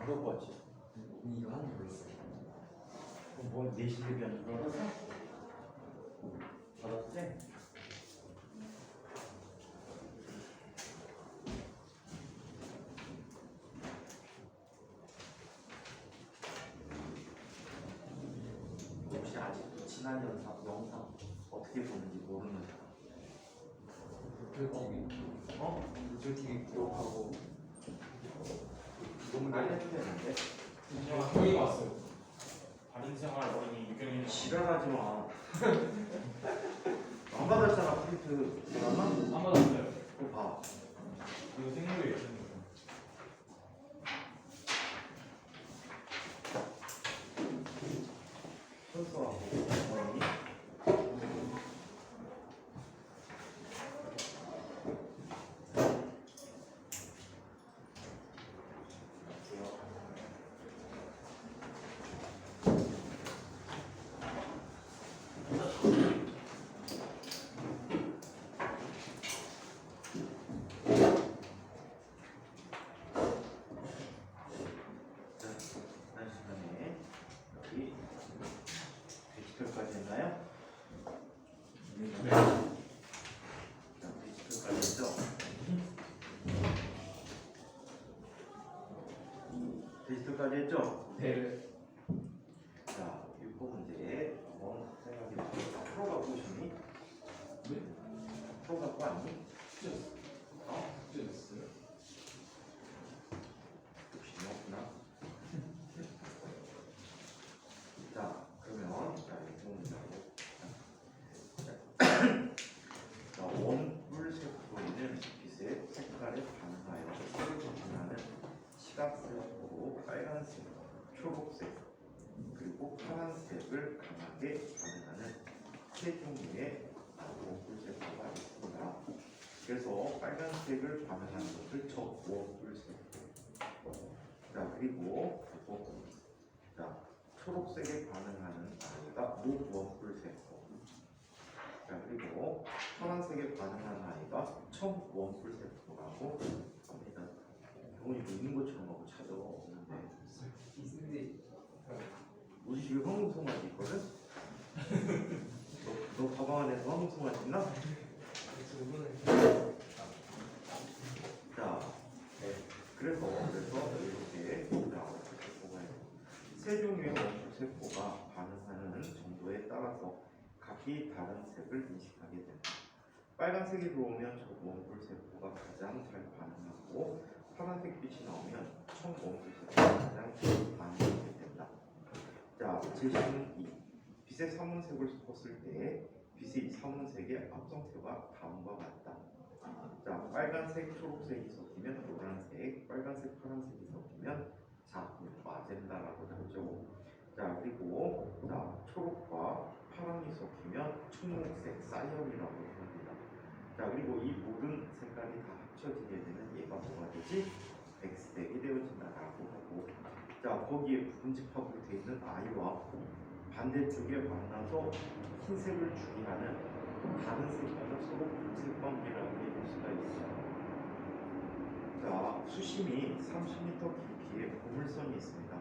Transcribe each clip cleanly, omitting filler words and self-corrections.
그럴 것 같지. 이거 하는 거 있어요. 뭐 내시대비 안 들어가서 받았지? 혹시 아직도 지난 영상 어떻게 보는지 모르는 사람? TV 구독하고 너무 알려도 되는데? 형이 왔어요. 바른생활 어린이 유경이 지랄하지 마. 안 받았잖아 프린트. 받았나? 안 받았어요. 그거 봐. 이거 생물이에요. 순서하고 어린이. 디지털까지 했나요? 네. 자, 디지털까지 했죠? 디지털까지 했죠? 네. 자, 6번 문제 한번 생각해 보세요. 프로 갖고 오셨니? 네? 프로 갖고 왔니? 어? 됐어요. 혹시 없구나. 자, 그러면 자, 6번 문제하고 자, 원뿔 세포에는 빛의 색깔에 반응하여 색을 전하는 시각색으로 빨간색, 초록색, 그리고 파란색을 강하게 반응하는 세 종류의 원뿔 세포가 있습니다. 그래서 빨간색을 반응하는 것을 적원뿔 세포. 자, 그리고 자, 초록색에 반응하는 아이가 무원뿔 세포. 자, 그리고 파란색에 반응하는 아이가 청원뿔 세포라고 합니다. 병원이 뭐 있는 것처럼 하고 찾아 없는데 있는데 우리 집에 황금송아지 있거든? 너 가방 안에서 황금송아지 있나? 자, 네. 그래서 이렇게 세포가 세 종류의 원뿔 세포가 반응하는 정도에 따라서 각기 다른 색을 인식하게 됩니다. 빨간색이 들어오면 원뿔 세포가 가장 잘 반응하고 파란색 빛이 나오면 청원뿔 세포가 가장 잘 반응하게 된다. 자, 제시는 빛의 삼원색을 섞었을 때 빛의 삼원색의 합성체가 다음과 같다. 자, 빨간색, 초록색이 섞이면 노란색, 빨간색, 파란색이 섞이면 자, 마젠다라고 하죠. 자, 그리고 자, 초록과 파랑이 섞이면 청록색, 사이언이라고 합니다. 자, 그리고 이 모든 색깔이 다 합쳐지게 되면 얘가 뭐가 되지? 백색이 되어진다라고 하고, 자, 거기에 분집합으로 되어 있는 아이와 반대쪽에 만나서 흰색을 주게 하는 다른 색깔을 서로 분색 관계라고 볼 수가 있어요. 자, 수심이 30m 깊이의 보물선이 있습니다.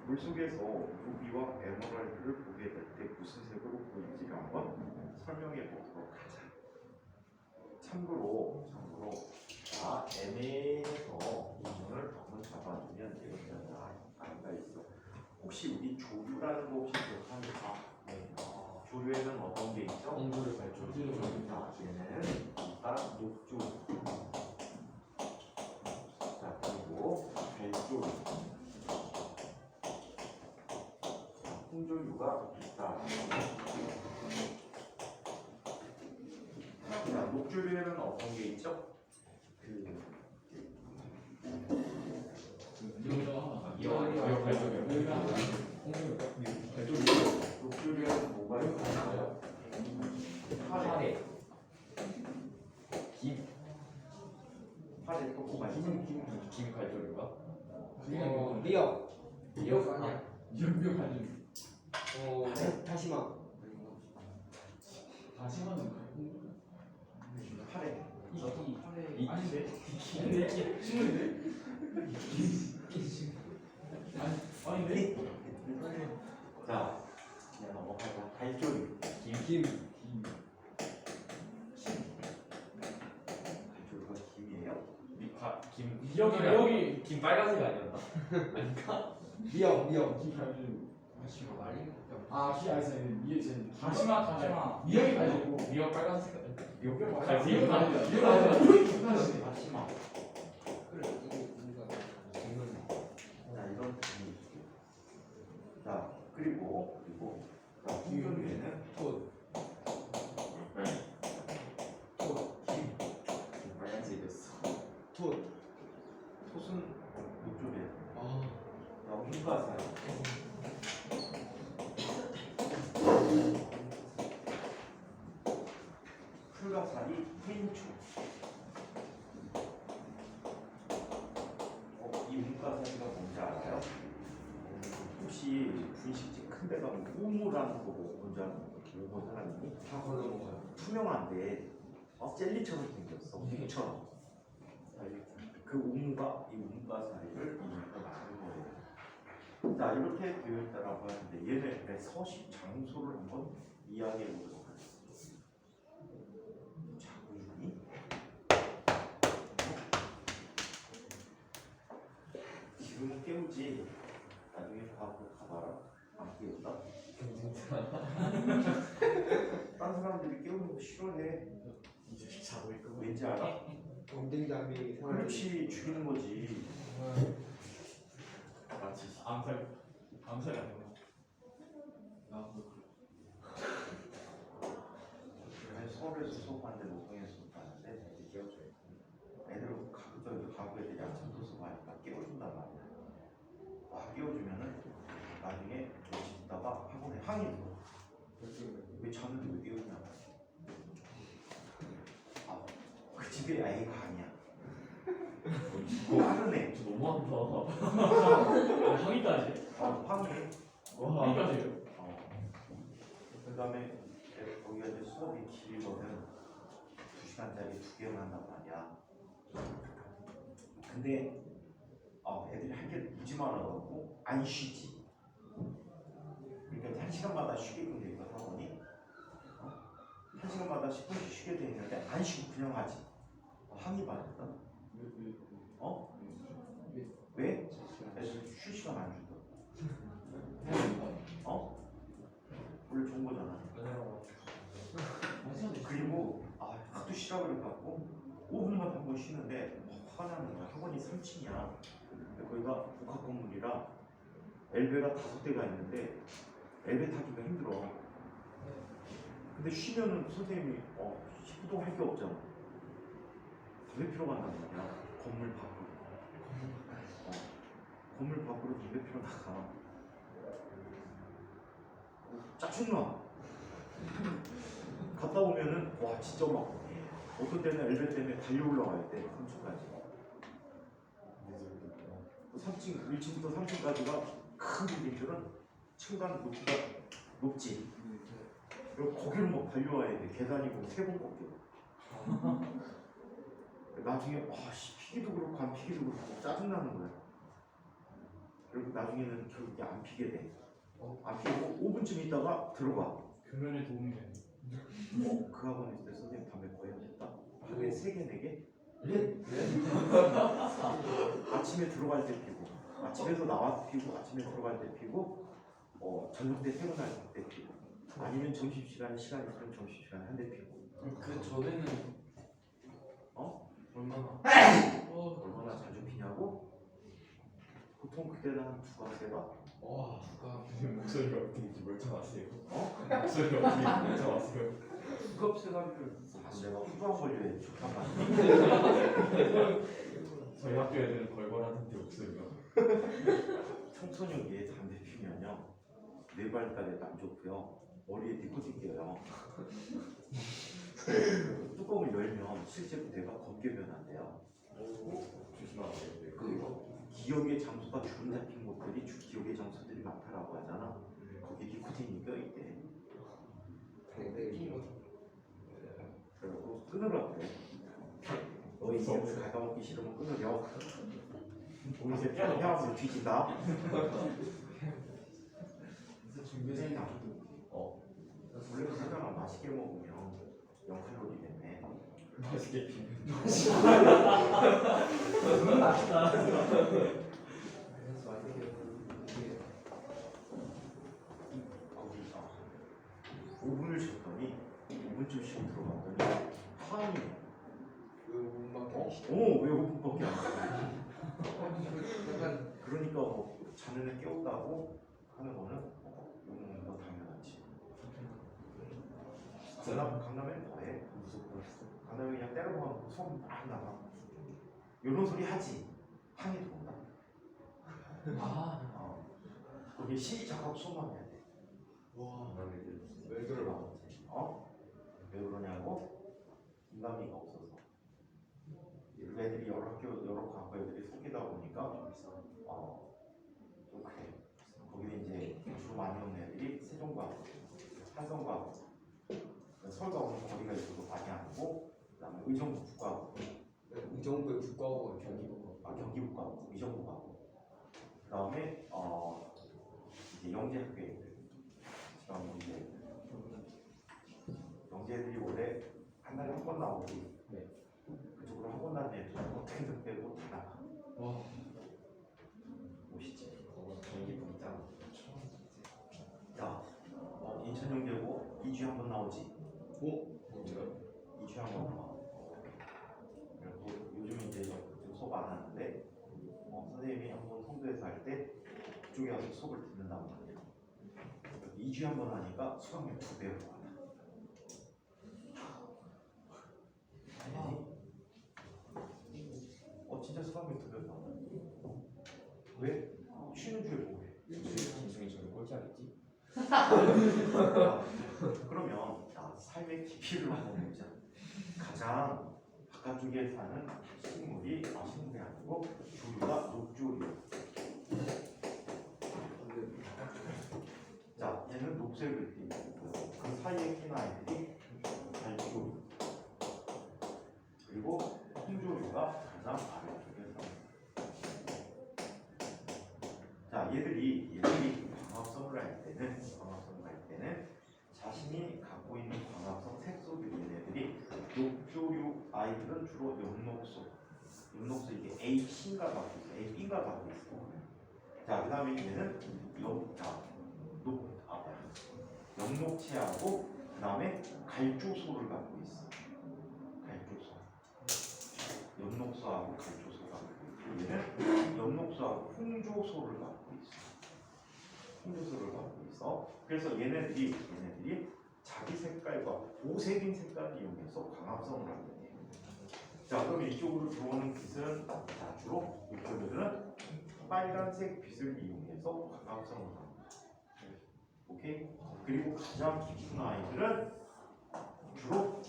물속에서 루비와 에메랄드를 보게 될 때 무슨 색으로 보일지를 한번 설명해 보도록 하자. 참고로 자, M에서 인연을 한번 잡아주면 이렇게 아이가 있어. 혹시 우리 조류라는 거 혹시 기억합니까? 네. 조류에는 어떤 게 있죠? 공부를 발전. 자, 얘는 녹조. 자, 그리고 벨조류. 홍조류가 있다. 자, 녹조류에는 어떤 게 있죠? 녹조류에는 뭐가 있나요? 파래. 파래 또 뭐가 있죠? 김갈조류가? 리역 아니야. 연병 아니. 다시마. 다시마는 파래. 아닌데? 신문인데? 아닌데? 자, 그냥 넘어가자. 갈조리. 김. 갈조리가 김이에요? 김 미역이 여기 김 빨간색 아니었나? 아닌가? 미역. 김 다시마 미역이 가지고 미역 빨간색 미역 미역 다시마. 그래 이게 우리가 김은 자, 이런 김이 있어요. 자, 그리고 자, 홍조류에는 톳. 김 빨간색이었어. 톳. 톳은 이쪽에. 아. 자, 홍가살. 풀가살이 해인초. 이 문가사리가 뭔지 알아요? 혹시 분식집 큰 데 가면 우무라는 거 뭔지 아는 거 본 사람 있니? 다 걸러 먹어요. 투명한데 젤리처럼 생겼어. 묵처럼. 그 우무가 이 문가사리를 이용해서 만든 거예요. 자, 이렇게 되어 있다라고 하는데 얘네 서식 장소를 한번 이야기해 보도록 하겠습니다. 자구중이 지금은 깨우지. 나중에 과학으로 가봐라. 안 깨운다. 다른 사람들이 깨우는 거 싫어해. 이제 자고 있고 왠지 알아? 엉덩이담이 생활. 그렇지, 죽이는 거지. 마치 암살이 아니구나. 서울에서 수업하는데 노동에서 수업하는데 애들 깨워줘요. 애들 가구 애들이 아침도 수업하니까 깨워준단 말이야. 깨워주면은 나중에 좀 있다가 학원에 항의 들어. 왜 자는데 왜 깨우냐? 그 집에 아이가 아니야. 다른 애. 저 너무한다. 항의까지? 항의. 항의까지요? 그 다음에 거기가 이제 수업이 길거든. 2시간짜리 2개만 한단 말이야. 근데 애들이 할 게 무지 많아갖고 안 쉬지. 그러니까 1시간마다 쉬게끔 돼 있고 학원이 1시간마다 10분씩 쉬게 돼 있는데 안 쉬고 그냥 하지. 항의 받았다. 왜? 애들 쉴 시간 안 준다. 원래 좋은 거잖아. 그리고 하도 쉬라 그래갖고 5분마다 한 번 쉬는데 화가 나는 거야. 학원이 3층이야. 거기가 복합 건물이라 엘베가 5대가 있는데 엘베 타기가 힘들어. 근데 쉬면은 선생님이 식구도 할 게 없잖아. 담배 피러 간단 말이야. 건물 밖으로. 건물 밖으로 담배 피러 나가. 짜증나. 갔다 오면은 진짜 막 어떤 때는 엘베 때문에 달려 올라가야 돼. 3층까지. 3층, 1층부터 3층까지가 큰 빌딩들은 층간 높이가 높지. 그리고 거기를 막 달려와야 돼. 계단이 뭐 3번 꺾여. 나중에 피기도 그렇고 안 피기도 그렇고 짜증나는 거야. 그리고 나중에는 결국에 안 피게 돼. 안 피고 5분쯤 있다가 들어가. 교면에 도움이 되네. 그 학원에 있을 때 선생님 담배 거의 안 했다? 하루에 3개, 4개? 네? 아침에 들어갈 때 피고, 아침에서 나와서 피고, 아침에 들어갈 때 피고, 저녁 때 퇴근할 때 피고, 아니면 점심시간에 시간이 있으면 점심시간에 한 대 피고. 그 전에는 얼마나? 얼마나 자주 피냐고? 보통 그때는 한 2가세가? 목소리가 어떻게 멀쩡하세요? 목소리가 어떻게 멀쩡하세요? 급세가를 내가 후두한 걸려야 좋단 말이야. 저희 학교 애들은 걸걸하던데 목소리가. 청소년기에 담배 피면요, 뇌발달에도 안 좋고요, 머리에 니코틴 껴요. 뚜껑을 열면 실제로 뇌가 검게 변한대요. 조심하세요. 그리고 기억의 장소가 주름 잡힌 곳들이 기억의 장소들이 많다라고 하잖아. 거기 니코틴이 껴있대. 그리고 끊으라 그래. 너희 이름을 가다먹기 싫으면 끊으려. 우리 새 태양으로 뒤진다. 그래서 준비생이 나도 원래 그러잖아. 맛있게 먹으면 0칼로리 때문에. 맛있게 비는. 너무 맛있다. 그래서 맛있게 거기가 5분을 쉬었더니 5분쯤 쉬고 들어갔더니 하은이 왜 5분밖에 안 돼? 약간 그러니까 뭐 자네는 깨웠다고 하는 거는 이거는 뭐 당연하지. 강남에는 더해. 강남에 그냥 때려박고 소음 막 나가. 이런 소리 하지. 항이 들어온다. 거기 시작하고 소음만 해야 돼. 와 왜 그러나 왜 그러냐고? 인간미가 없어서. 애들이 여러 학교, 여러 과거 애들이 섞이다 보니까 좀 그래. 거기는 이제 주로 많이 오는 애들이 세종과학, 한성과학, 서울과학은 거리가 있어서 많이 안 오고, 그다음에 의정부 국과학, 의정부의 국가고 경기고 경기국과학, 의정부과학, 그다음에 이제 영재학교 애들, 그다음에 이제 영재들이 원래 한 달에 한 번 나오지. 그쪽으로 한 번 나는 애들 어떻게든 빼고 다 나가. 멋있지. 경기도 있잖아. 야, 인천영재고 2주에 한 번 나오지. 오? 2주에 한 번 나와. 그리고 요즘 이제 수업 안 하는데 선생님이 한번 성도에서 할 때 그쪽에 가서 수업을 듣는단 말이야. 2주에 한 번 하니까 수강료 2배로 받아. 진짜 수강료 2배로 받아. 왜? 쉬는 주에 뭐해? 김승희 저는 꼴찌하겠지? 그러면 삶의 깊이를 한번 보자. 가장 바깥쪽에 사는 식물이 식물이 아니고 조류가 녹조류. 자, 얘는 녹색을 띠고 그 사이에 낀 아이들이 달조류. 그리고 홍조류가 가장 아래쪽에 삽니다. 자, 얘들이 광합성을 할 때는 자신이 갖고 있는 광합성 색소들이 얘네들이 녹조류 아이들은 주로 엽록소 이게 AC인가 갖고 있어, AB인가 갖고 있어. 자, 그 다음에 얘는 엽록체하고 그 다음에 갈조소를 갖고 있어. 갈조소. 엽록소하고 갈조소가 갖고 있고 얘는 엽록소하고 홍조소를 갖고 있어. 홍조소를 갖고 있어. 그래서 얘네들이 자기 색깔과 보색인 색깔을 이용해서 광합성을 하게 돼. 자, 그럼 이쪽으로 들어오는 빛은 주로 이쪽들은 빨간색 빛을 이용해서 광합성을 합니다. 오케이? 그리고 가장 깊은 아이들은 주로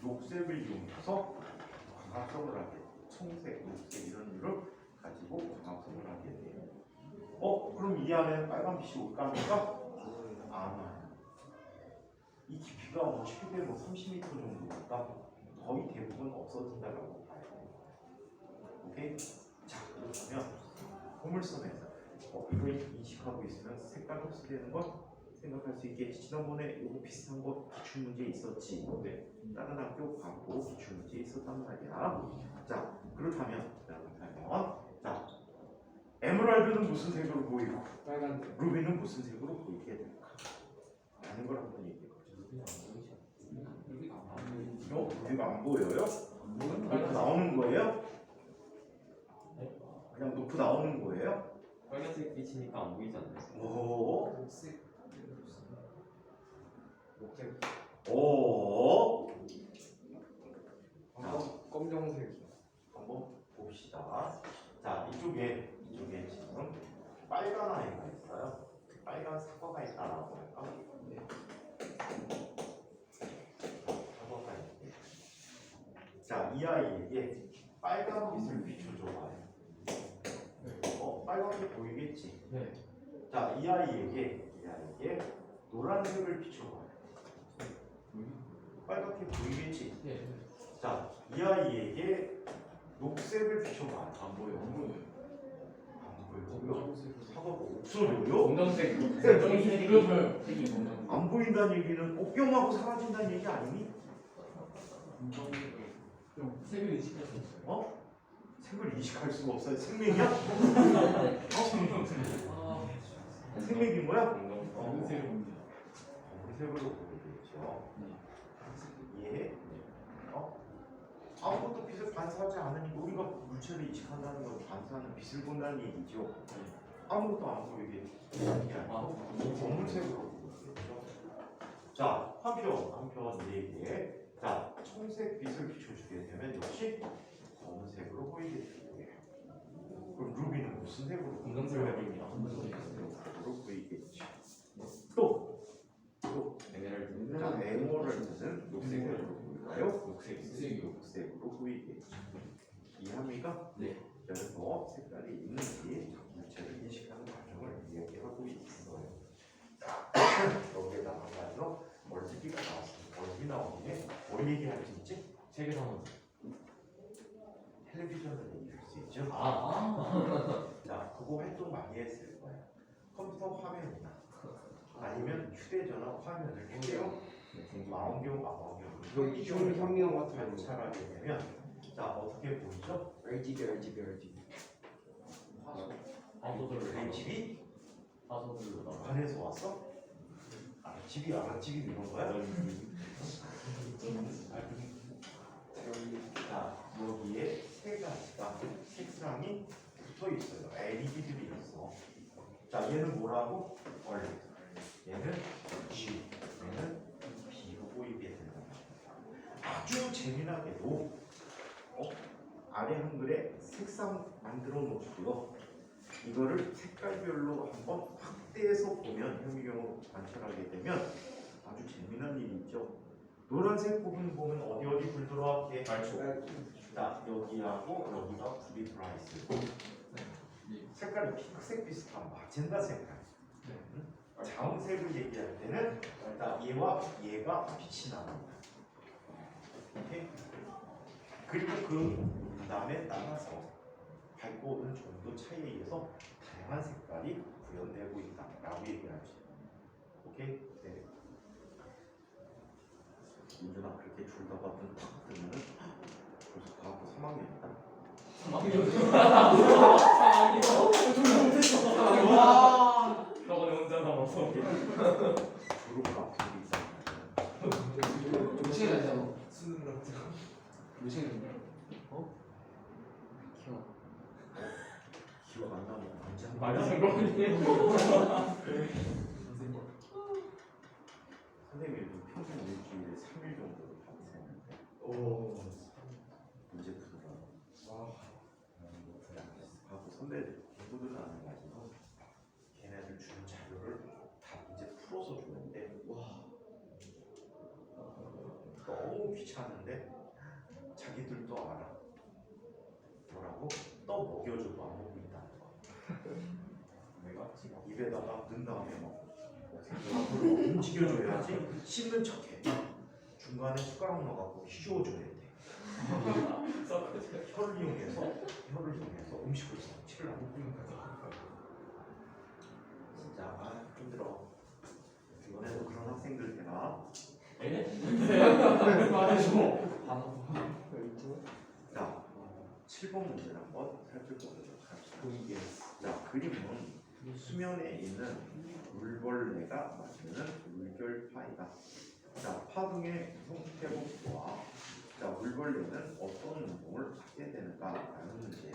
녹색을 이용해서 광합성을 하게 돼. 청색, 녹색 이런 이유를 가지고 광합성을 하게 돼요. 그럼 이 안에 빨간 빛이 올까 합니까? 안 와요. 이 깊이가 최대 30m 정도니까 거의 대부분 없어진다라고 봐야 돼요. 오케이? 자, 그렇다면 포물선에서 이걸 인식하고 있으면 색깔 흡수되는 건 생각할 수 있겠지. 지난번에 이거 비슷한 거 기출 문제 있었지. 다른 학교 광고 기출 문제 있었단 말이야. 자, 그렇다면 자, 에메랄드는 무슨 색으로 보이고 빨간색 루비는 무슨 색으로 보이게 될까? 라는 걸 한번 얘기해 보죠. 루비가 안 보여요? 노프 나오는 거예요? 그냥 노프 나오는 거예요? 빨간색 빛이니까 안 보이지 않나요? 오, 녹색 오. 검정색 한번 봅시다. 자, 이쪽에 지금 빨간 아이가 있어요. 빨간 사과가 있다라고 할까? 사과가 있대. 자, 이 아이에게 빨간 빛을 비춰줘봐요. 빨간색 보이겠지? 네. 자, 이 아이에게 노란색을 비춰봐요. 빨갛게 보이겠지? 네. 자, 이 아이에게 녹색을 비춰봐. 안 보여. 안 보여. 검정색으로. 사과가 없어져요? 검정색 이거 보여요. 색이 검정. 안 보인다는 얘기는 옥경하고 사라진다는 얘기 아니니? 좀 색을 인식할 수 있어요. 어? 색을 인식할 수가 없어요. 생명이야? 아, 생명인 거야? 검은색을 봅니다. 검은색으로 보이겠죠. 이해해? 어? 아무것도 빛을 반사하지 않으니까 우리가 물체를 인식한다는 건 반사하는 빛을 본다는 얘기죠. 아무것도 안 보이게 하는 게 아니고 검은색으로 보이겠죠. 자, 한편 4개. 자, 청색 빛을 비춰주게 되면 역시 검은색으로 보이게 되고요. 그럼 루비는 무슨 색으로? 검정색으로 보입니다. 검은색으로 보이겠죠. 또 에메랄드 자, 에메랄드는 녹색으로 보일까요? 녹색 녹색으로 보이겠죠. 이해합니까? 네. 그래서 색깔이 있는지 물체를 인식하는 과정을 이야기하고 있어요. 자, 여기에다 한 가지로 멀티기가 나왔습니다. 멀티 나오는 게뭘 얘기할 수 있지? 책에서는 텔레비전을 얘기할 수 있죠. 자, 그거 활동 많이 했을 거예요. 컴퓨터 화면이나 아니면 휴대전화 화면을 켜요. 망원경, 여기 현미경 같은 거. 관찰하게 되면 자, 어떻게 보이죠? RGB. 내 집이 화소들로 나와 관에서 왔어? 집이 아랫집이 이런 거야? 자, 여기에 세 가지가 색상이 붙어 있어요. LED들이 있어. 자, 얘는 뭐라고? 원래 얘는 G, 얘는 B로 보이게 되는 거야. 아주 재미나게도 아래 한글에 색상 만들어 놓고요. 이거를 색깔별로 한번 확대해서 보면 현미경으로 관찰하게 되면 아주 재미난 일이 있죠. 노란색 부분 보면 어디 불 들어왔게? 발초 자, 여기하고 여기가 불이 들어와 있어요. 색깔이 핑크색 비슷한 마젠다 색깔. 자홍색을 얘기할 때는 일단 얘와 얘가 빛이 납니다. 오케이? 그리고 그 다음에 따라서 밝고 어두운 정도 차이에 의해서 다양한 색깔이 구현되고 있다라고 얘기하죠. 오케이? 네. 민준아 그렇게 줄다가 눈탁 뜨면은 벌써 과학부 3학년이다. 저번에 혼자 남아서 졸업 앞두고 있잖아. 몇 시간 했잖아. 수능 같은 거. 몇 시간 했냐? 기억. 기억 안 나면 언제 한 많이 거야? 산거 아니에요? 선생님. 선생님이 평균 일주일에 3일 정도 받으셨는데 오. 문제 푸느라 와. 하고 선배들 공부를 안 해가지고 걔네들 주는 자료를 다 문제 풀어서 주는데 와. 너무 귀찮은데 자기들도 알아. 뭐라고? 떠 먹여줘도 안 먹고 있다는 거. 내가 지금 입에다가 넣은 다음에 막 움직여줘야지 씹는 척해. 중간에 숟가락 넣어갖고 휘저어줘야 돼. 혀를 이용해서 음식을 섭취를 안 먹는 거야. 진짜 힘들어. 이번에도 그런 학생들 되나? 말해줘. 자, 7번 문제를 한번 살펴보도록 합시다. 자, 그림은 수면에 있는 물벌레가 마시는 물결파이다. 자, 파동의 형태와 자, 물벌레는 어떤 운동을 하게 되는가라는 문제.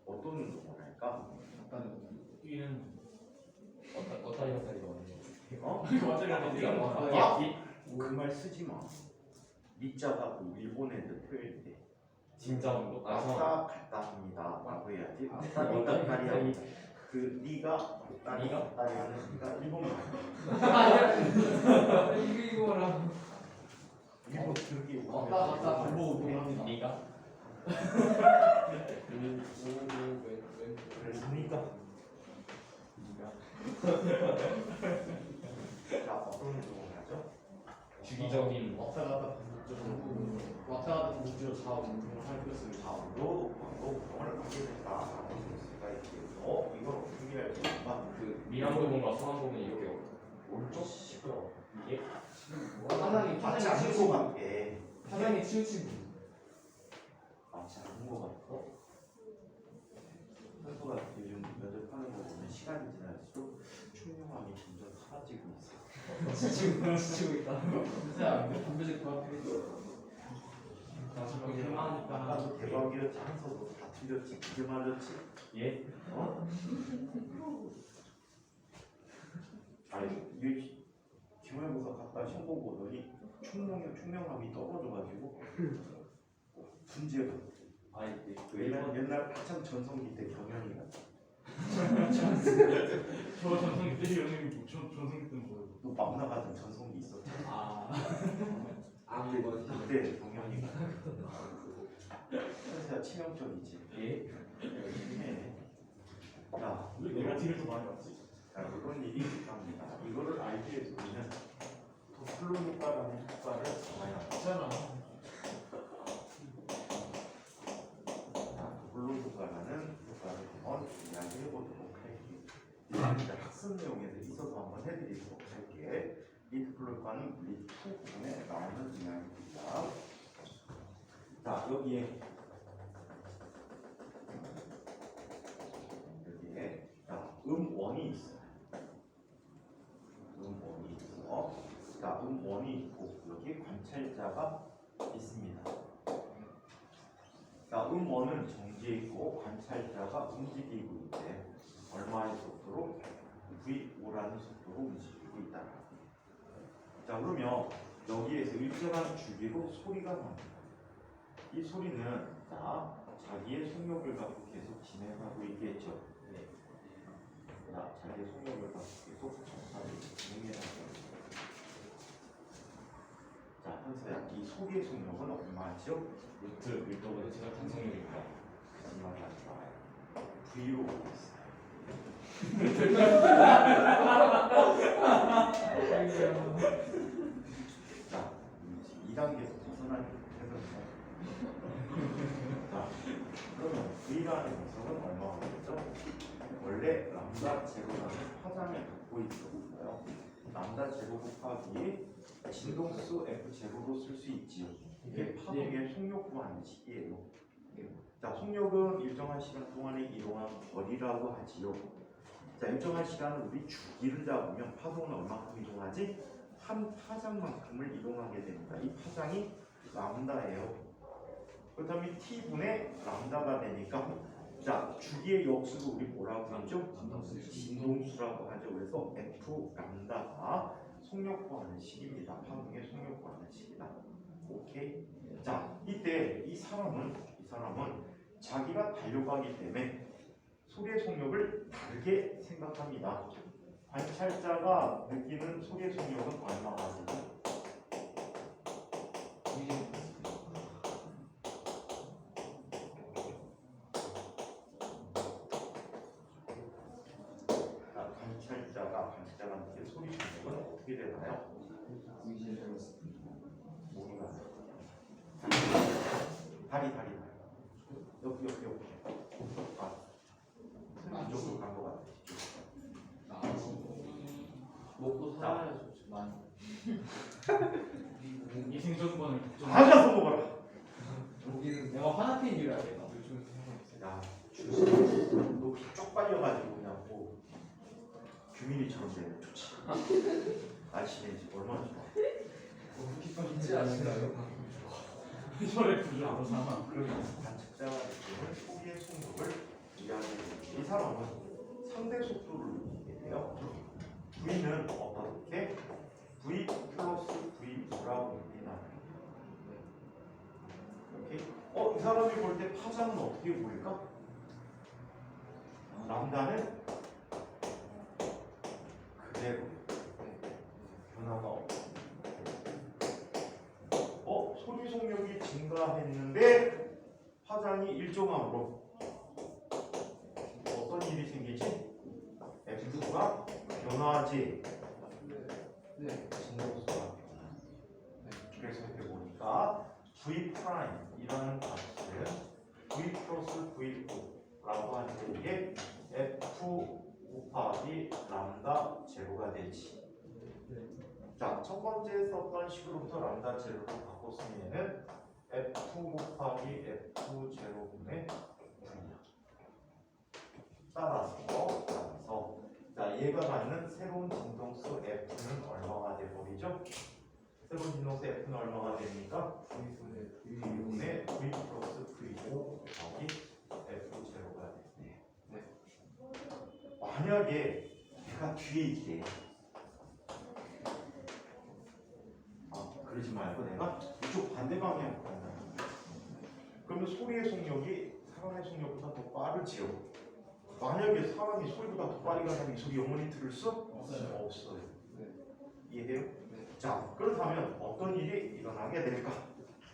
어떤 운동을 할까? 뛰는. 어떤 형태가 어디죠? 어? 그 말 쓰지 마. 밑자가 그 일본 애들 표현인데. 진짜 운동? 왔다 갔다 합니다. 라고 해야지. 왔다 니가 갔다 다리야. 합니다. 그 니가 왔다 니가? 갔다 하는 니가 일본 말. 이거라. 일본 그렇게 왔다 갔다 반복 운동합니다. 네가? 그래서 니가 네가? 자 어떤 운동을 하죠? 주기적인 왔다 갔다 반복. 왔다 갔다 목적으로 좌우 운동을 할 것을 좌우. 너 병원을 가게 됐다. 수가 있겠어. 이걸 어떻게 할지 막 그 미남 부분과 상한 부분이 이렇게 오른쪽 시끄러워. 이게 화장이 같이 화장이 않은 것 치우치고 같아. 화장이 치우치고. 같이 않은 것 같아. 선수가 요즘 면접하는 거 보면 시간이 지날수록 총명함이 점점 사라지고 있어. 지치고 있다. 진짜 분별적 조합해. 나중에 대만하니까 아까도 대박이었지 한서도 다 틀렸지. 그게 맞았지. 예? 어? 아니 이게 기말고사 갔다 시험 보고 오더니 총명함이 떨어져가지고 문제가. 아니 그 왜냐면 옛날 한참 전성기 때 경연이가 저 전성기 때 연예인 전성기 때는 뭐예요? 또막 나가던 전성기 있었잖아. 그때 경연이가 현세야 치명적이지. 예? 열심히 해. 야, 왜 내가 뒤를 더 많이 봤지? 자, 이런 일이 있답니다. 이거를 알기 위해서 우리는 도플로 효과라는 효과를 알아야 합니다. 있잖아. 자, 도플로 효과라는 효과를 한번 이야기해 보도록 할게요. 이제 학습 내용에서 있어서 한번 해드리도록 할게. 이 도플로 효과는 우리 2 부분에 나오는 이야기입니다. 자, 여기에 자, 음원이 있어. 음원이 있어. 자, 음원이 있고 여기 관찰자가 있습니다. 자, 음원은 정지해 있고 관찰자가 움직이고 있대. 얼마의 속도로? V5라는 속도로 움직이고 있다. 자, 그러면 여기에서 일정한 주기로 소리가 납니다. 이 소리는 자, 자기의 속력을 갖고 계속 진행하고 있겠죠. 자, 자기의 속력을 갖고 계속 정사를 진행해나가고. 자, 현서야, 이 소리의 속력은 얼마죠? 루트 밀도분의 최적 탄성력입니다. 거짓말을 하지 마요. V로 보고 있어요. 자, 2단계에서 벗어나기 해서 자, 그러면 V라는 녀석은 얼마겠죠? 원래 람다 제로라는 파장을 갖고 있었어요. 람다 제로 곱하기 진동수 F 제로로 쓸 수 있지요. 이게 파동의 속력 구하는 식이에요. 자, 속력은 일정한 시간 동안에 이동한 거리라고 하지요. 자, 일정한 시간을 우리 주기를 잡으면 파동은 얼마큼 이동하지? 한 파장만큼을 이동하게 됩니다. 이 파장이 람다예요. 그렇다면 t분의 람다가 되니까 자, 주기의 역수도 우리 뭐라고 하죠? 진동수라고 하죠. 그래서 F 람다가 속력 구하는 식입니다. 파동의 속력 구하는 식이다. 오케이? 자, 이때 이 사람은 자기가 달려가기 때문에 소리의 속력을 다르게 생각합니다. 관찰자가 느끼는 소리의 속력은 얼마가 되죠? 관찰자가 느끼는 소리 속력은 어떻게 되나요? 모기가 다리 여기 이쪽으로 간 것 같아. 먹고 살아야 좋지만 이생전권을 나가서 먹어라. 여기는 내가 화나핀 일을 알겠다. 요즘에 생각했어요. 야, 주식 높이 쪽 빨려가지고 그냥 뭐 규민이처럼 되면 좋지. 아침에 이제 얼마나 좋아. 있지 않을까요? 혈액 부족으로 사망. 그러면 관측자가 느끼는 소리의 속력을 이야기해요. 이 사람은 상대 속도를 느끼게 돼요. V는 어떻게? V 플러스 V2라고 합니다. 오케이? 이 사람이 볼 때 파장은 어떻게 보일까? 람다는 그대로 변화가 없어. 소리 속력이 증가했는데 파장이 일정함으로 어떤 일이 생기지? F2가 변화하지. 네. 진동수가 변화. 그래서 이렇게 보니까 그러니까 v 프라임이라는 값은 v 플러스 v5라고 하는데 이게 f 곱하기 람다 제로가 되지. 자, 첫 번째 썼던 식으로부터 람다 제로로 바꿨으면 얘는 f 곱하기 f 제로분의 v야. 따라서 자, 얘가 갖는 새로운 진동수 f는 얼마가 돼버리죠? 새로운 진동수 f는 얼마가 됩니까? v분의 v 플러스 v5 곱하기 f 제로가 됐네. 네. 만약에 얘가 뒤에 있대. 그러지 말고 내가 이쪽 반대 방향으로 간다. 그러면 소리의 속력이 사람의 속력보다 더 빠르지요. 만약에 사람이 소리보다 더 빨리 가면 이 소리 영원히 들을 수 없어요. 네. 이해해요? 네. 자, 그렇다면 어떤 일이 일어나게 될까?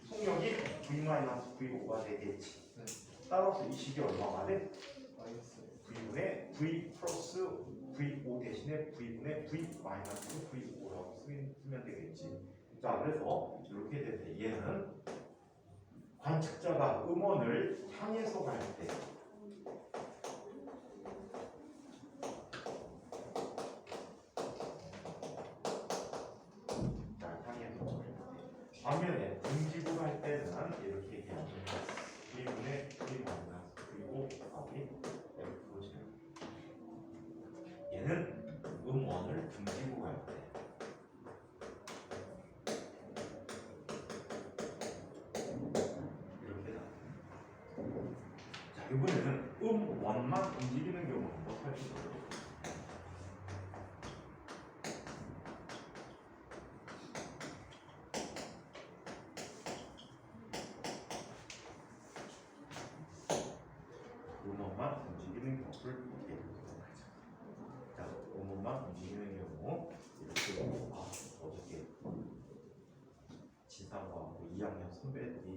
속력이 v-v5가 되겠지. 네. 따라서 이 식이 얼마가 돼? 마이너스. v분의 v 플러스 v5 대신에 v분의 v 마이너스 v5라고 쓰면 되겠지. 자, 그래서 이렇게 되는데 얘는 관측자가 음원을 향해서 갈 때 반면에 등지고 갈 때는 이렇게 얘기하면 v분의 v 마이너스 v5 곱하기 f0 얘는 음원을 등지고 갈 때 이렇게 나. 자, 이번에는 음원만 움직이는 경우를 한번 살펴보도록. 음원만 움직이는 경우를 보게 해보도록 하자. 자, 음원만 움직이는 경우 이렇게 어저께 진상과학부 2학년 선배들이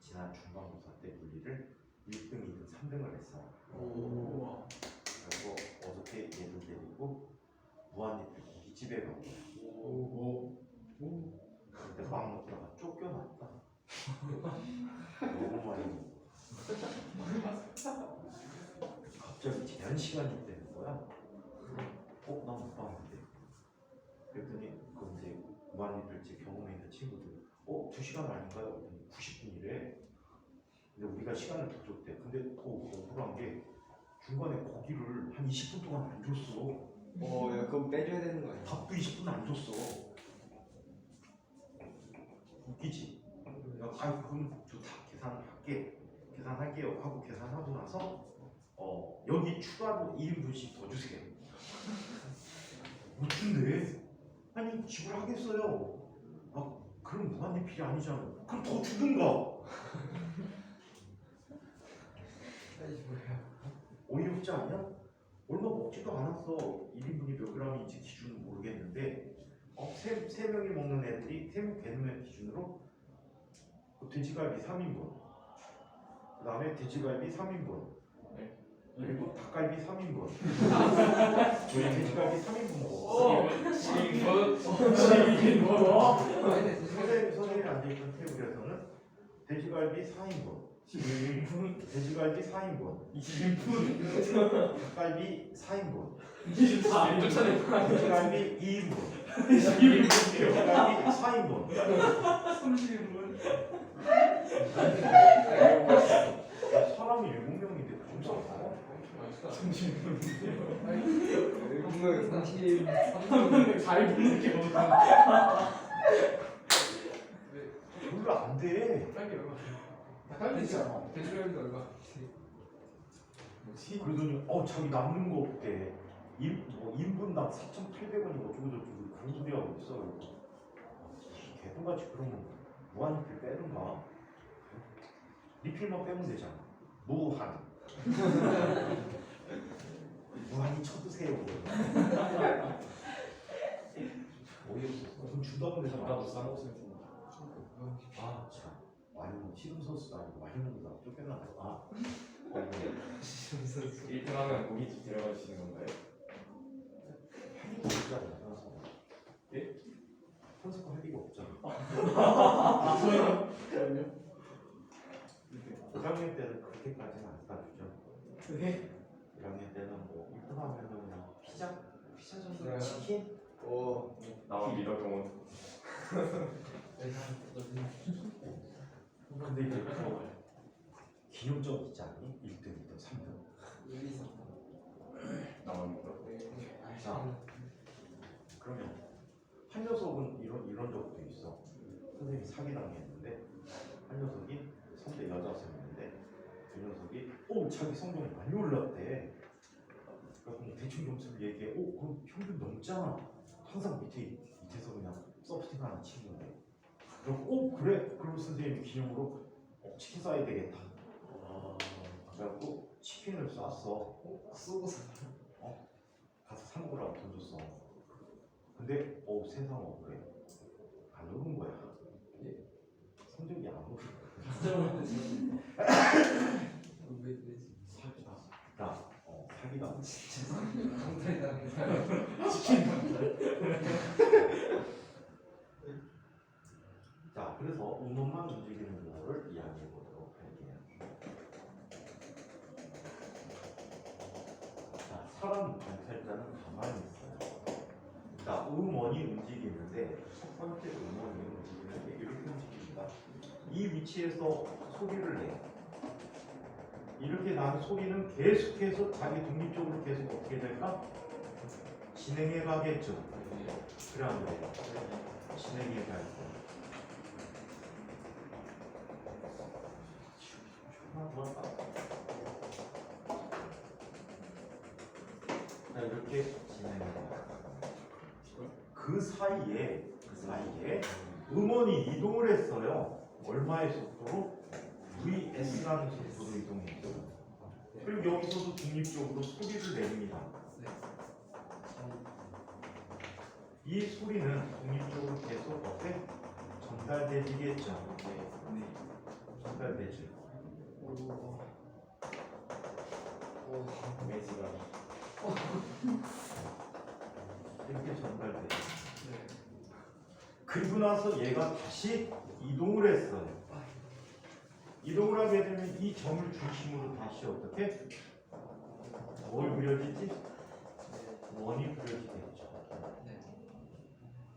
지난 중간고사 때 물리를 1등, 2등, 3등을 했어요. 오. 그래서 어저께 얘들 데리고 무한리필 고깃집에 가고 오. 근데 막 먹다가 쫓겨났다. 너무 많이 먹고 갑자기 제한 시간이 되는 거야. 난 못 봤는데. 그랬더니 그 이제 무한리필집 경험에 있는 친구들 2시간 아닌가요? 90분이래. 근데 우리가 시간을 더 줬대. 근데 억울한 게 중간에 고기를 한 20분 동안 안 줬어. 야, 그럼 빼줘야 되는 거 아니야? 밥도 20분 안 줬어. 웃기지? 그럼 좋다. 계산할게요 하고 계산하고 나서 여기 추가로 1인분씩 더 주세요. 못 준대. 아니 지불하겠어요. 그럼 무한리필이 아니잖아. 그럼 더 주든가. 어이없지 않냐? 얼마 먹지도 않았어. 1인분이 몇 그램인지 기준은 모르겠는데 세 명이 먹는 애들이 3개의 기준으로 돼지갈비 3인분, 그 다음에 돼지갈비 3인분, 그리고 닭갈비 3인분. 저희 돼지갈비 3인분 먹었어. 선생님이 앉아있던 테이블에서는 돼지갈비 4인분, 돼지갈비 4인분, 20분 닭갈비 4인분, 24분 돼지갈비 2인분, 20분 돼지갈비 4인분. 30분 사람이 7명인데 엄청 많아. 30분 7명 30. 잘 부는 게 없나? 별로 안 돼. 딸기 얼마? 딸기잖아. 돼지갈비 얼마? 뭐지? 그러더니 자기 남는 거 없대. 인분당 4,800원이고 어쩌고저쩌고 그런 소리 하고 있어. 개똥같이 그러면 무한리필 빼든가. 리필만 빼면 되잖아. 무한. 무한히 쳐드세요. 어이없어. 돈 준다고 해서 나도 쌍꺼풀 좀. 참. 많이 먹는 씨름선수도 아니고 많이 먹는다고 쫓겨나가. 1등 하면 고깃집 데려가시는 건가요? 할 리가 없잖아. 예? 선수가 할 리가 없잖아. 저희요? 1학년 때는 그렇게까지는 안 따주죠. 그게 1학년 때는 뭐 1등 하면 그냥 피자 정도 그래요? 치킨? 나만 믿어 경원. 근데 이제 기념적 있지 않니? 1등, 2등, 3등. 나만 믿어. 자, 그러면 한 녀석은 이런 적도 있어. 선생님이 사기당했는데 한 녀석이 선배 여자였는데 그 녀석이 자기 성적이 많이 올랐대. 그래서 대충 점수를 얘기해. 그럼 평균 넘잖아. 항상 밑에서 그냥 서포팅하는 친구인데. 그리고 그래. 그럼 선생님이 기념으로 치킨 쏴야 되겠다. 그래갖고 치킨을 쐈어. 쏘고서 가서 사 먹으라고 돈 줬어. 근데 세상 억울해. 안 오른 거야. 성적이 안 오른 거야. 사기다. 사기다. 자, 그래서 음원만 움직이는 거를 이야기해 보도록 할게요. 자, 사람 관찰자는 가만히 있어요. 자, 음원이 움직이는데 첫 번째 음원이 움직이는 게 이렇게 움직입니다. 이 위치에서 소리를 내. 이렇게 나는 소리는 계속해서 자기 독립적으로 계속 어떻게 될까? 진행해 가겠죠. 그래 안 그래요? 진행해 갈 거. 자, 이렇게 진행해 가. 그 사이에 음원이 이동을 했어요. 얼마의 속도로? VS라는 속도로 이동했죠. 그리고 여기서도 독립적으로 소리를 내립니다. 이 소리는 독립적으로 계속 어때? 전달되지겠죠. 전달되지. 메시가 이렇게 전달되죠. 그리고 나서 얘가 다시 이동을 했어요. 이동을 하게 되면 이 점을 중심으로 다시 어떻게? 뭘 그려지지? 원이 그려지겠죠.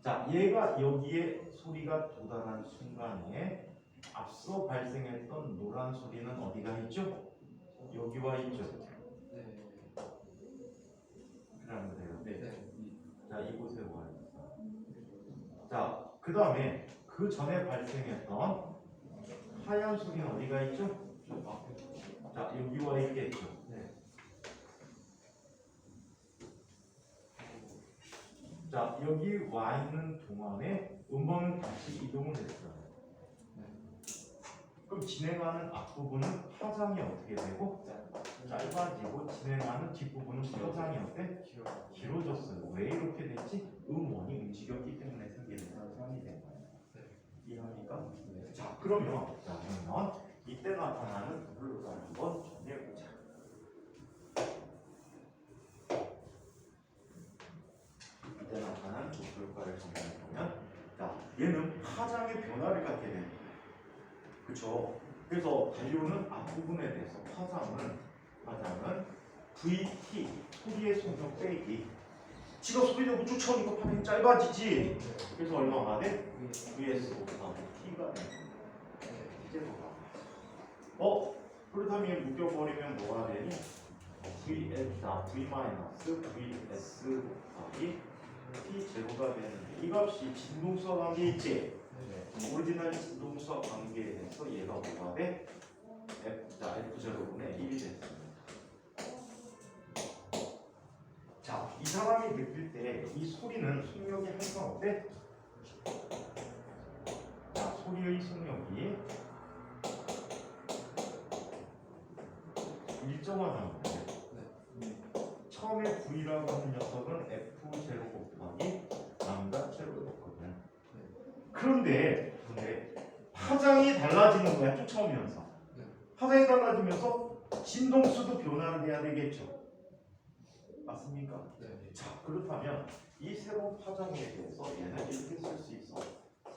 자, 얘가 여기에 소리가 도달한 순간에 앞서 발생했던 노란 소리는 어디가 있죠? 여기와 있죠. 그러면 돼요. 자, 이곳에 와 있어. 자, 그 다음에 그 전에 발생했던 하얀 소리는 어디가 있죠? 자, 여기와 있겠죠. 자, 여기 와 있는 동안에 음원은 다시 이동을 했어요. 그럼 진행하는 앞부분은 파장이 어떻게 되고 짧아지고 진행하는 뒷부분은 파장이 어때? 길어졌어요. 왜 이렇게 됐지? 음원이 움직였기 때문에 생기는 현상이 된 거예요. 이해합니까? 자, 그러면 이때 나타나는 블루가 한번 정리해보자. 이때 나타나는 블루가를 정리해보면, 자, 얘는 파장의 변화를 갖게 됩니다. 그렇죠? 그래서 반류는 앞부분에 대해서 파장은 VT, 소리의 속력 빼기. 지가 소리 내고 쫓아오니까 파장이 짧아지지. 그래서 얼마가 돼? VS 곱하기 T가 돼. 그렇다면 묶여버리면 뭐가 되니? V 마이너스 VS 곱하기 T 제로가 되는데 이 값이 진동수와 관계 있지? 오리지널 진동수와 관계에서 얘가 뭐가 돼? F0분의 1이 됐습니다. 자, 이 사람이 느낄 때 이 소리는 속력이 항상 어때? 자, 소리의 속력이 일정하답니다. 처음에 V라고 하는 녀석은 F0 곱하기 람다 제로였거든. 그런데 파장이 달라지는 거야, 쫓아오면서. 파장이 달라지면서 진동수도 변화를 해야 되겠죠. 맞습니까? 자, 그렇다면 이 새로운 파장에 대해서 얘는 이렇게 쓸 수 있어.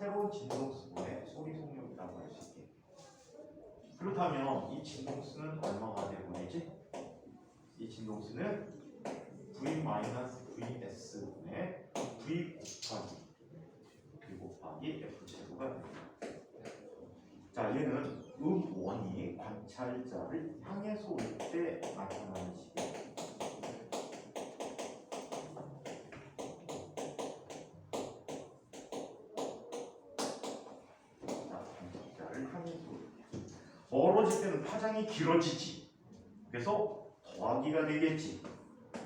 새로운 진동수분의 소리 속력이라고 할 수 있게. 그렇다면 이 진동수는 얼마가 되버리지? 이 진동수는 V-VS분의 V 곱하기 F제곱가 됩니다. 자, 얘는 음원이 관찰자를 향해서 올 때 나타나는 식이에요. 멀어질 때는 파장이 길어지지. 그래서 더하기가 되겠지.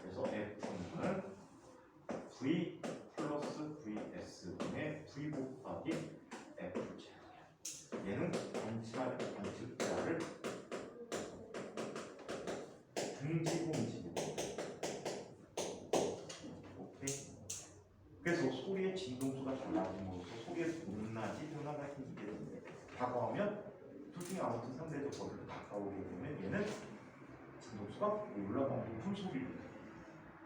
그래서 F는 V 플러스 VS분의 V 곱하기 F제곱이야. 얘는 관측자를 등지고 움직이는 거야. 오케이? 그래서 소리의 진동수가 달라짐으로써 소리의 높낮이 변화가 생기게 되는데 다가오면 둘 중에 아무튼 상대적 거리로 가까우게 되면 얘는 진동수가 올라가고 높은 소리를 내.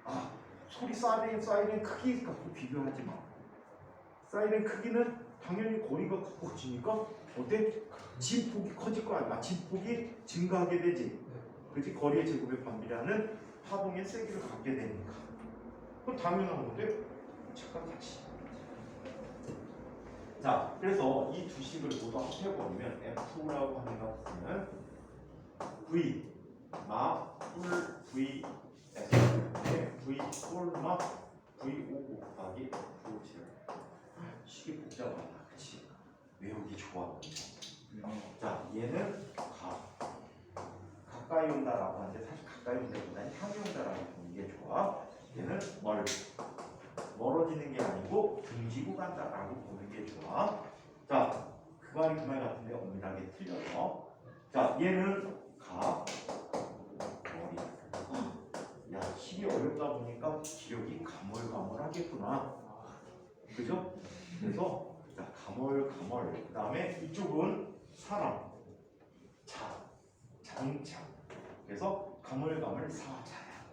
아, 소리 사이렌 크기 갖고 비교하지 마. 사이렌 크기는 당연히 거리가 커지니까 어때? 진폭이 커질 거 아니야. 진폭이 증가하게 되지. 그렇지? 거리의 제곱에 반비례하는 파동의 세기를 갖게 되니까. 그건 당연한 건데 착각하지. 자, 그래서 이 두 식을 모두 합해버리면 F라고 하는 것은 V 마풀 V S의 V 폴마 V5 곱하기 F7. 식이 복잡하다, 그치? 외우기 좋아. 자, 얘는 가까이 온다라고 하는데 사실 가까이 온다보다는 향이 온다라고 보는 게 좋아. 얘는 멀어지는 게 아니고 등지고 간다라고 보는 게 좋아. 자, 그 말이 그 말 같은데 엄밀하게 틀려서. 자, 얘는 머리. 야, 식이 어렵다 보니까 기억이 가물가물하겠구나. 그죠? 그래서 자, 가물가물. 그 다음에 이쪽은 사람, 장차. 그래서 가물가물 사자야.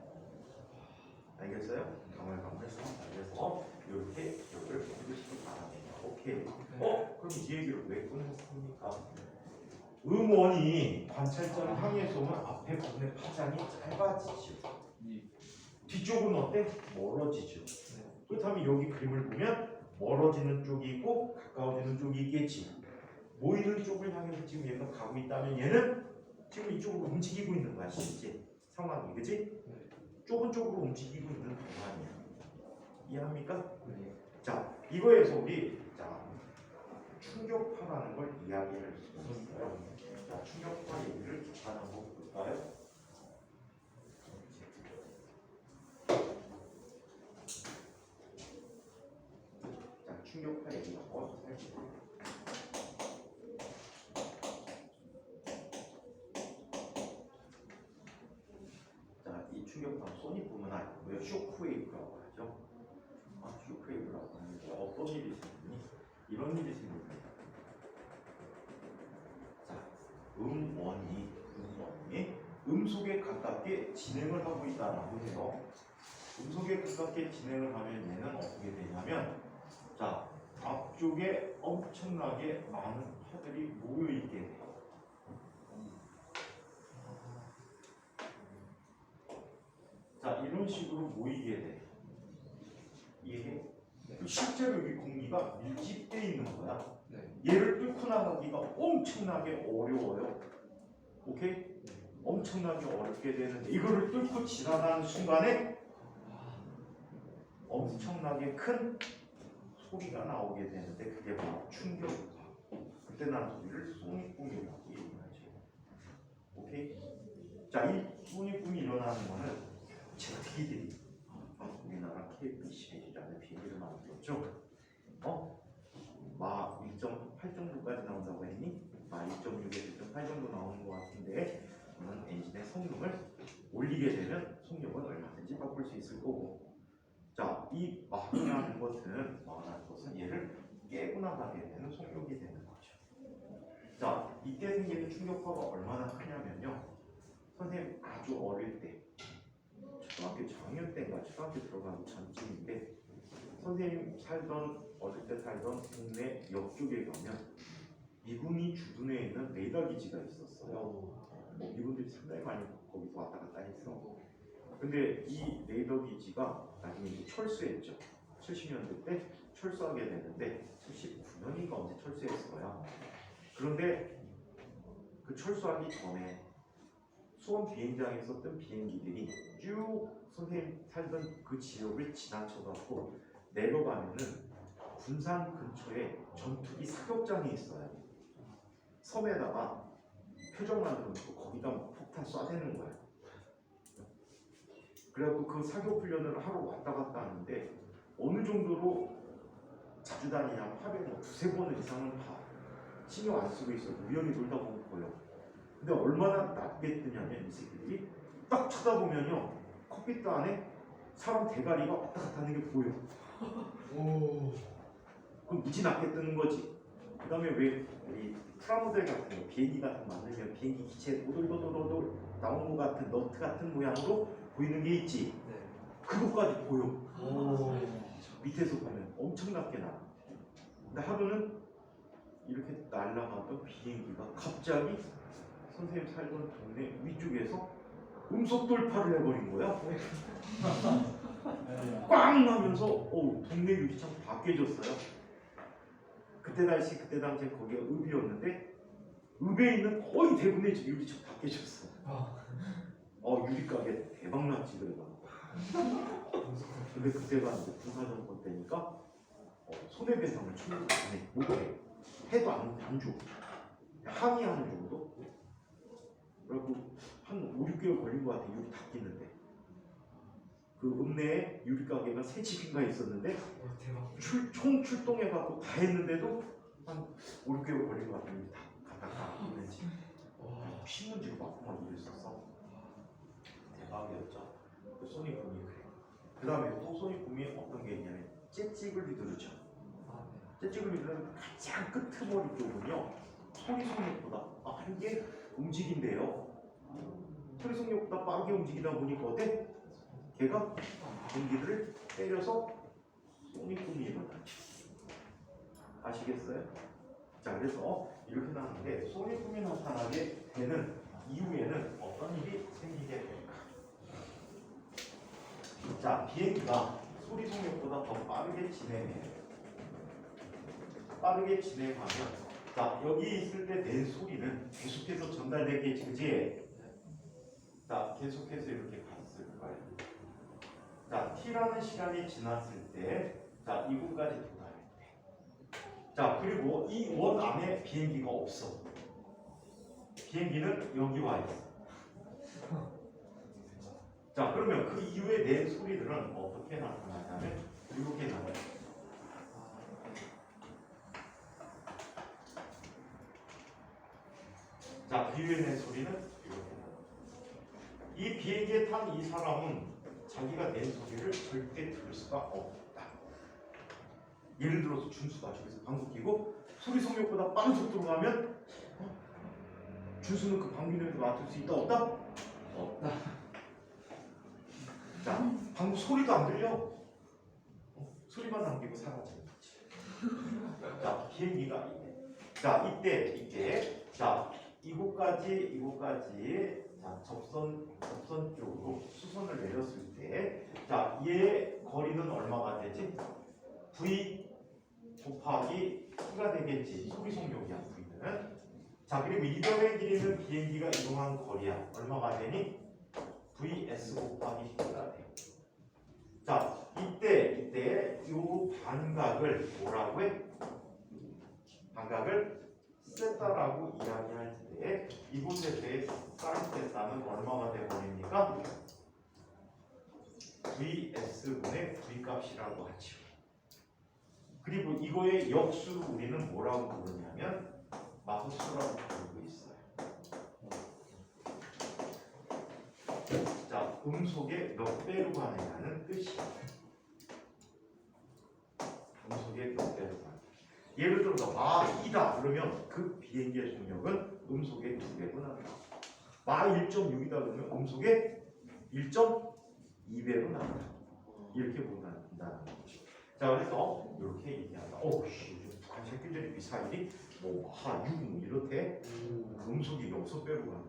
알겠어요? 가물가물 사자. 그래서 이렇게 기억을 해주시기 바랍니다. 오케이. 그럼 이 얘기를 왜 끝냈습니까? 음원이 관찰자를 향해서 오면 앞에 부분의 파장이 짧아지죠. 뒤쪽은 어때? 멀어지죠. 그렇다면 여기 그림을 보면 멀어지는 쪽이 있고 가까워지는 쪽이 있겠지. 모이는 쪽을 향해서 지금 얘가 가고 있다면 얘는 지금 이쪽으로 움직이고 있는 거야. 실제 상황이, 그지? 좁은 쪽으로 움직이고 있는 동안이야. 이해합니까? 자, 이거에서 우리 충격파라는 걸 이야기할 수 있어요. 자, 충격파 얘기를 잠깐 한번 볼까요? 자, 충격파 얘기 한번 살펴볼게요. 자, 이 충격파 소닉붐은 아니고요. 쇼크웨이브라고 하죠. 쇼크웨이브라고 하는데 어떤 일이 생기니? 이런 일이 생깁니다. 자, 음원이 음속에 가깝게 진행을 하고 있다라고 해요. 음속에 가깝게 진행을 하면 얘는 어떻게 되냐면, 자, 앞쪽에 엄청나게 많은 파들이 모여 있게 돼요. 자, 이런 식으로 모이게 돼. 이게 실제로 여기 공기가 밀집되어 있는 거야. 얘를 뚫고 나가기가 엄청나게 어려워요. 오케이? 엄청나게 어렵게 되는데 이거를 뚫고 지나가는 순간에 엄청나게 큰 소리가 나오게 되는데 그게 바로 충격파. 그때 나는 소리를 소닉붐이라고 얘기하죠. 오케이? 자, 이 소닉붐이 일어나는 거는 제트기들이 우리나라 KP-11이라는 비행기를 만들었죠. 마 1.8 정도까지 나온다고 했니? 마 1.6에서 1.8 정도 나오는 것 같은데 이런 엔진의 성능을 올리게 되면 속력은 얼마든지 바꿀 수 있을 거고. 자, 이 마라는 것은 얘를 깨고 나가게 되는 속력이 되는 거죠. 자, 이때 생기는 충격파가 얼마나 크냐면요. 선생님 아주 어릴 때 초등학교 저학년 때인가 초등학교 들어가기 전쯤인데 선생님 어릴 때 살던 동네 옆쪽에 가면 미군이 주둔해 있는 레이더 기지가 있었어요. 뭐 미군들이 상당히 많이 거기서 왔다 갔다 했어. 근데 이 레이더 기지가 나중에 이제 철수했죠. 70년대 때 철수하게 되는데 79년인가 언제 철수했을 거야. 그런데 그 철수하기 전에 수원 비행장에서 뜬 비행기들이 쭉 선생님 살던 그 지역을 지나쳐갖고 내려가면은 군산 근처에 전투기 사격장이 있어요. 섬에다가 표적 만들어놓고 거기다 막 폭탄 쏴대는 거야. 그래갖고 그 사격 훈련을 하러 왔다 갔다 하는데 어느 정도로 자주 다니냐면 하루에 뭐 두세 번 이상은 다 신경 안 쓰고 있어. 우연히 놀다 보면 보여. 근데 얼마나 낮게 뜨냐면 이 새끼들이 딱 쳐다보면요 콕피트 안에 사람 대가리가 왔다 갔다 하는 게 보여. 오. 그럼 무지 낮게 뜨는 거지. 그 다음에 왜 우리 프라모델 같은 거 비행기 같은 거 만들면 비행기 기체에 오돌오돌오돌 나온 거 같은 너트 같은 모양으로 보이는 게 있지. 네. 그것까지 보여. 오. 밑에서 보면 엄청 낮게 나. 근데 하루는 이렇게 날아가던 비행기가 갑자기 선생님 살던 동네 위쪽에서 음속 돌파를 해버린 거야. 꽝 하면서 동네 유리창 다 깨졌어요. 그때 당시에 거기가 읍이었는데 읍에 있는 거의 대부분의 집 유리창 다 깨졌어. 유리가게 대박 났지 그래가. 근데 그때가 이제 군사정권 때니까 손해배상을 충분히 못해. 해도 안 줘. 항의하는 정도? 그래갖고 한 5, 6개월 걸린 것 같아. 유리 다 끼는데. 그 읍내에 유리가게가 3집인가 있었는데 대박. 총 출동해갖고 다 했는데도 한 5, 6개월 걸린 것 같아. 유리 다 갖다 끼는지. 신문지로 막 이랬었어. 대박이었죠. 그 소니붐이 그래. 그 다음에 또 소니붐이 어떤 게 있냐면 째찌글 리더르죠. 째찌글 리더는 가장 끄트머리 쪽은요 소리 속력보다 빠르게 움직인대요. 소리 속력보다 빠르게 움직이다 보니까 어때? 걔가 공기를 때려서 소니붐이 일어나죠. 아시겠어요? 자, 그래서 이렇게 나오는데 소니붐이 나타나게 되는 이후에는 어떤 일이 생기게 될까? 자, 비행기가 소리 속력보다 더 빠르게 진행해요. 빠르게 진행하면 자, 여기 있을 때 낸 소리는 계속해서 전달되겠지, 그지? 자, 계속해서 이렇게 갔을 거예요. 자, t라는 시간이 지났을 때 자, 이곳까지 도달했대. 자, 그리고 이 원 안에 비행기가 없어. 비행기는 여기 와 있어. 자, 그러면 그 이후에 낸 소리들은 어떻게 나타나냐면 이렇게 나와요. 자, 그 이후에 낸 소리는 이렇게 나와요. 이 비행기에 탄 이 사람은 자기가 낸 소리를 절대 들을 수가 없다. 예를 들어서 준수가 저기서 방귀 끼고 소리 속력보다 빠른 속도로 가면 준수는 그 방귀 냄새 맡을 수 있다 없다? 없다. 자, 방금 소리도 안 들려. 소리만 남기고 사라지겠지. 자, 비행기가 자, 이때 자, 이곳까지 자, 접선 쪽으로 수선을 내렸을 때 자, 얘 거리는 얼마가 되지? V 곱하기 T가 되겠지. 소리 속력이야, V는. 자, 그리고 이변의 길이는 비행기가 이동한 거리야. 얼마가 되니? VS 곱하기 T가 돼. 자, 이때 요 반각을 뭐라고 해? 반각을 세타라고 이야기할 때 이곳에 대해 사인 세타는 얼마가 되버립니까? VS분의 V값이라고 하죠. 그리고 이거의 역수를 우리는 뭐라고 부르냐면 마흐수라고 부르고 있어요. 자, 음속의 몇 배로 가느냐는 뜻이에요. 음속의 몇 배로 가느냐. 예를 들어서 마2다 그러면 그 비행기의 속력은 음속의 2배로 나간다. 마 1.6이다 그러면 음속의 1.2배로 나간다. 이렇게 본다는 거죠. 자, 자, 그래서 이렇게 얘기한다. 씨, 요즘 북한 새끼들이 미사일이 뭐6 이렇대. 음속이 여기서 빼고 가.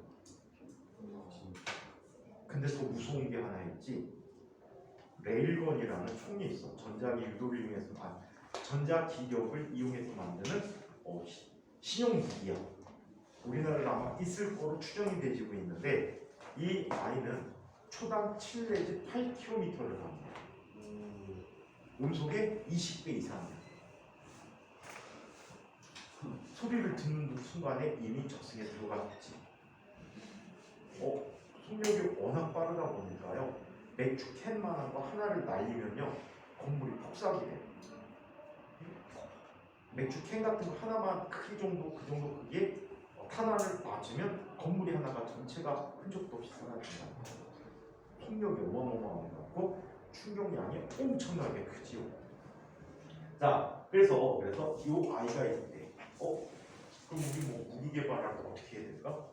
근데 더 무서운 게 하나 있지. 레일건이라는 총이 있어. 전자기 유도를 이용해서 전자기력을 이용해서 만드는 신형 무기야. 우리나라에 아마 있을 거로 추정이 되지고 있는데 이 아이는 초당 7 내지 8km를 갑니다. 음속의 20배 이상이야. 소리를 듣는 순간에 이미 적승에 들어갔지. 속력이 워낙 빠르다 보니까요. 맥주 캔만한 거 하나를 날리면요 건물이 폭삭이 돼. 맥주 캔 같은 거 하나만 크기 정도 그 정도 크기에 탄환을 맞으면 건물이 하나가 전체가 흔적도 없이 사라진다. 속력이 어마어마하고 충격량이 엄청나게 크지요. 자, 그래서 이 아이가 있을 때, 그럼 우리 뭐 무기 개발할 때 어떻게 해야 될까?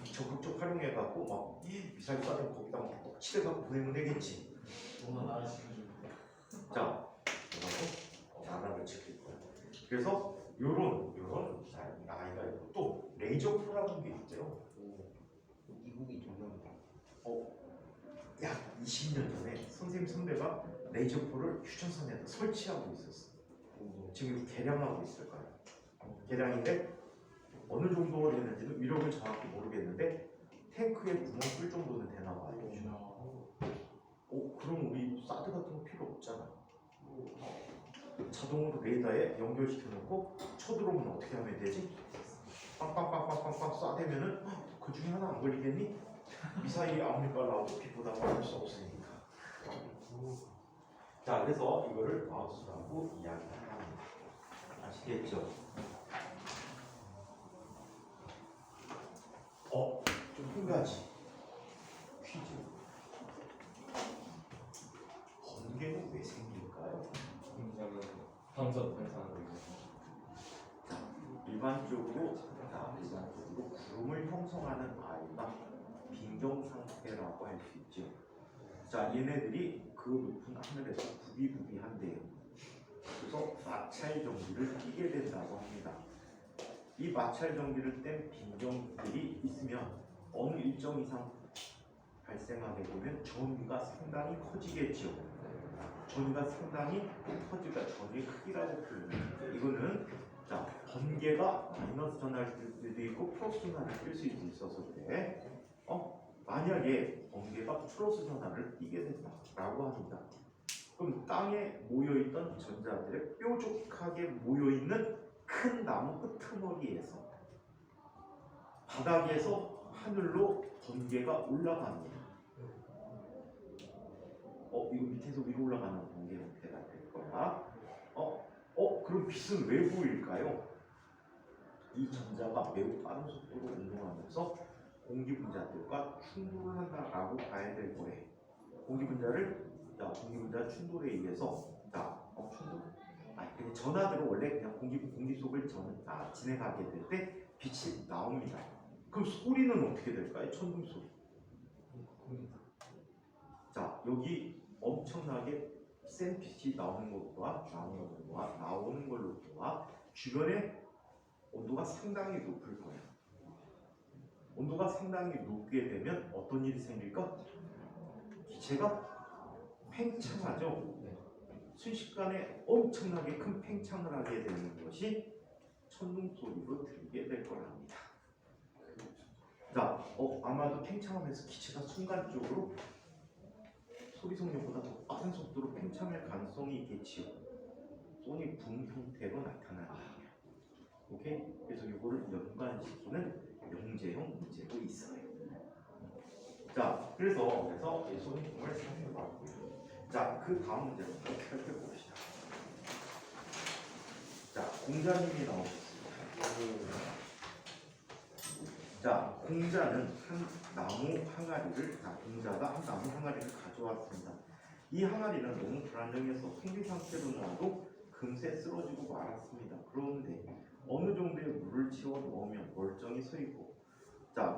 적극적 활용해갖고 막 미사일 쏴면 거기다 막 칠해갖고 보내면 되겠지. 뭔가 나를 지켜주고. 자, 그래서 나라를 지킬 거야. 그래서 요런 아이가 있고 또 레이저 프라는 게 있죠. 미국이 동남아. 약 20년 전에 선생님 선배가 레이저포를 휴전선에다 설치하고 있었어. 지금 개량하고 있을 거야. 개량인데 어느 정도 되는지는 위력을 정확히 모르겠는데 탱크에 구멍 뚫을 정도는 되나 봐요. 그럼 우리 사드 같은 거 필요 없잖아. 자동으로 레이더에 연결시켜 놓고 쳐들어오면 어떻게 하면 되지? 빵빵빵빵빵빵 쏴대면은 그 중에 하나 안 걸리겠니? 미사일이 아무리 빨라도 빛보다 빠를 수 없으니까. 자, 그래서 이거를 마우스라고 이야기합니다. 아시겠죠? 좀 한 가지 퀴즈. 번개는 왜 생길까요? 방석 발산하고 일반적으로 구름을 형성하는 아이가 빈경 상태라고 할 수 있죠. 자, 얘네들이 그 높은 하늘에서 부비부비한대요. 그래서 마찰 전기를 띠게 된다고 합니다. 이 마찰 전기를 뗀 빈경들이 있으면 어느 일정 이상 발생하게 되면 전위가 상당히 커지겠죠. 전위가 상당히 커지가 전위의 크기라고 표현합니다. 이거는 자, 번개가 마이너스 전화를 뜰 때도 있고 플러스 전화를 뜰 수 있어서 그래. 만약에 번개가 플러스 전화를 띠게 된다라고 합니다. 그럼 땅에 모여있던 전자들의 뾰족하게 모여있는 큰 나무 끄트머리에서 바닥에서 하늘로 번개가 올라갑니다. 이거 밑에서 위로 올라가는 번개 형태가 될 거야. 그럼 빛은 왜 보일까요? 이 전자가 매우 빠른 속도로 운동하면서 공기 분자들과 충돌을 한다라고 봐야 될 거예요. 공기 분자 충돌에 의해서 충돌. 그냥 전하들은 원래 그냥 공기 속을 진행하게 될 때 빛이 나옵니다. 그럼 소리는 어떻게 될까요? 천둥 소리. 자, 여기 엄청나게 센 빛이 나오는 것과 나오는 걸로 보아 주변의 온도가 상당히 높을 거예요. 온도가 상당히 높게 되면 어떤 일이 생길까? 기체가 팽창하죠. 순식간에 엄청나게 큰 팽창을 하게 되는 것이 천둥 소리로 들리게 될 거랍니다. 자, 아마도 팽창하면서 기체가 순간적으로 소리 속력보다 더 빠른 속도로 팽창할 가능성이 있겠지요. 소닉 붐 형태로 나타나는 거예요. 오케이? 그래서 이거를 연관시키는 영재형 문제도 있어요. 자, 그래서 이 소닉 붐을 살펴봤고요. 자, 그 다음 문제를 살펴봅시다. 자, 공자님이 나오셨습니다. 자, 공자는 한 나무 항아리를 가져왔습니다. 이 항아리는 너무 불안정해서 생리 상태로 놔도 금세 쓰러지고 말았습니다. 그런데 어느 정도의 물을 채워 넣으면 멀쩡히 서 있고,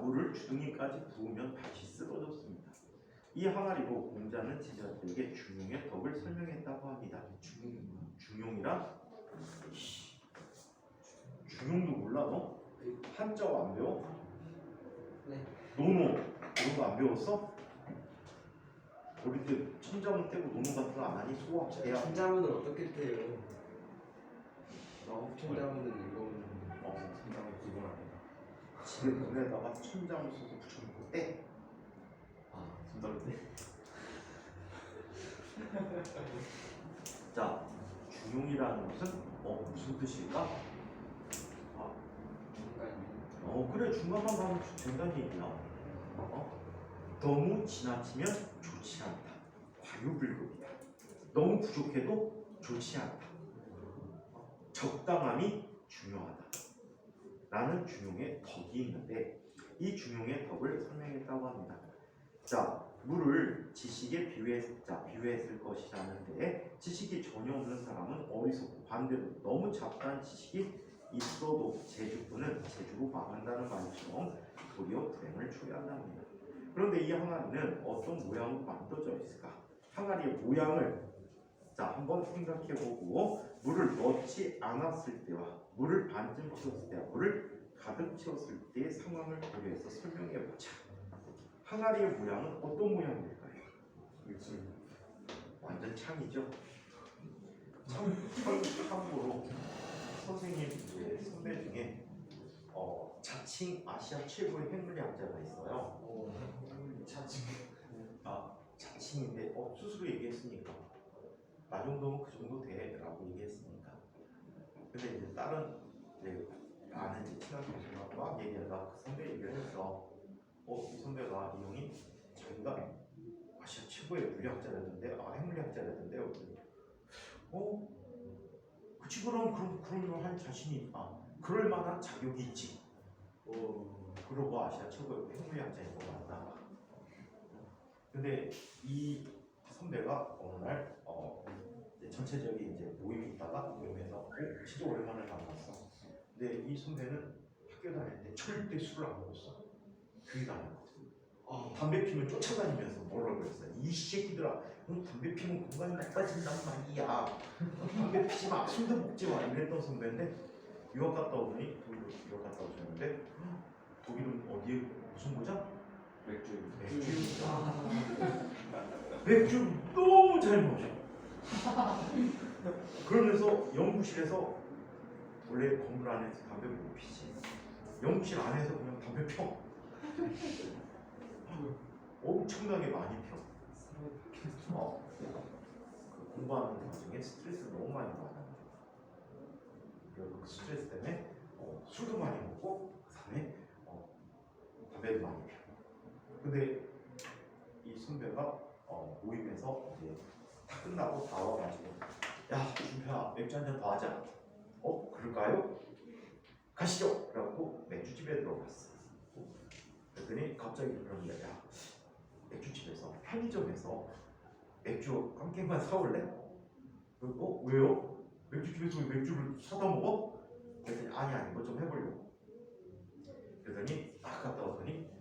물을 주둥이까지 부으면 다시 쓰러졌습니다. 이 항아리로 공자는 제자들에게 중용의 덕을 설명했다고 합니다. 중용이 주용이란 주용도 몰라 너? 한자어 안 배워? 네. 노노 이런 거 안 배웠어? 어릴 때 천자문 떼고 노노 같은 거 안 하니? 소학 대학 천자문을 어떻게 떼요? 천자문을 읽어보는 천장은 기본 아니다. 집에 문에다가 천자문 써서 붙여놓고 떼. 아, 손잡을 때? 자, 중용이라는 것은 무슨 뜻일까? 아, 중간. 그래 중간만 가면 된다는 얘기야. 너무 지나치면 좋지 않다. 과유불급이다. 너무 부족해도 좋지 않다. 적당함이 중요하다. 라는 중용의 덕이 있는데 이 중용의 덕을 설명했다고 합니다. 자, 물을 지식에 비유했을 것이라는데 지식이 전혀 없는 사람은 어리석고 반대로 너무 잡다한 지식이 있어도 제주꾼은 제주로 망한다는 말처럼 도리어 불행을 초래한답니다. 그런데 이 항아리는 어떤 모양으로 만들어져 있을까? 항아리의 모양을 한번 생각해보고 물을 넣지 않았을 때와 물을 반쯤 채웠을 때와 물을 가득 채웠을 때의 상황을 고려해서 설명해보자. 항아리의 모양은 어떤 모양일까요? 완전 창이죠. 참고로 선생님 선배 중에 자칭 아시아 최고의 핵물리학자가 있어요. 자칭인데 스스로 얘기했으니까 나 정도면 그 정도 돼라고 얘기했으니까. 근데 이제 다른 아는 친한 교수가 막 얘기하다가 그 선배 얘기를 했어. 이 선배가 이 형이 자기가 아시아 최고의 물리학자라던데, 핵물리학자라던데요. 그치 그럼 할 자신이 있다. 그럴 만한 자격이 있지. 그러고 아시아 최고의 핵물리학자인 거 맞나? 근데 이 선배가 어느 날 전체적인 이제 모임이 있다가 모임에서 진짜 오랜만에 만났어. 근데 이 선배는 학교 다닐 때 절대 술을 안 먹었어. 교회 다녔거든. 담배 피면 쫓아다니면서 뭐라고 그랬어. 이 새끼들아, 담배 피면 건강이 나빠진단 말이야. 담배 피지 마, 술도 먹지 마. 이랬던 선배인데 유학 갔다 오더니 독일로 유학 갔다 오셨는데 독일은 어디에 무슨 고장? 맥주. 맥주 너무 잘 마셔. 그러면서 연구실에서 원래 건물 안에서 담배 못 피지. 연구실 안에서 그냥 담배 펴. 엄청나게 많이 펴. 그 공부하는 과정에 스트레스를 너무 많이 받아. 그리고 그 스트레스 때문에 술도 많이 먹고 그다음에 담배도 많이 펴. 근데 이 선배가 모임에서 이제 다 끝나고 다 와가지고 야 준표야 맥주 한잔 더 하자. 그럴까요? 가시죠. 그래갖고 맥주집에 들어갔어. 그랬더니 갑자기 그러는 거야. 야, 맥주집에서 편의점에서 맥주 한 캔만 사올래? 왜요? 맥주집에서 왜 맥주를 사다 먹어? 그랬더니 아니 뭐 좀 해보려고. 그랬더니 딱 갔다 왔더니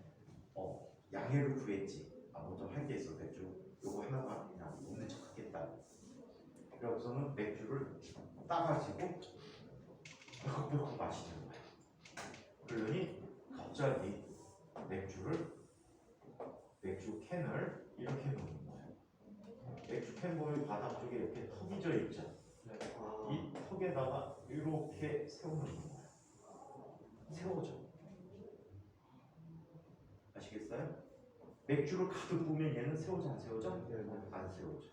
양해를 구했지. 뭐 좀 할 게 있어. 맥주 요거 하나만 그냥 없는 척 하겠다. 그래서는 맥주를 따가지고 벅벅 마시는 거야. 그러더니 갑자기 맥주 캔을 이렇게 놓는 거야. 맥주 캔 보면 바닥 쪽에 이렇게 턱이 져 있죠. 이 턱에다가 이렇게 세워놓는 거야. 세워져. 아시겠어요? 맥주를 가득 부으면 얘는 세워져 안 세워져? 안 세워져.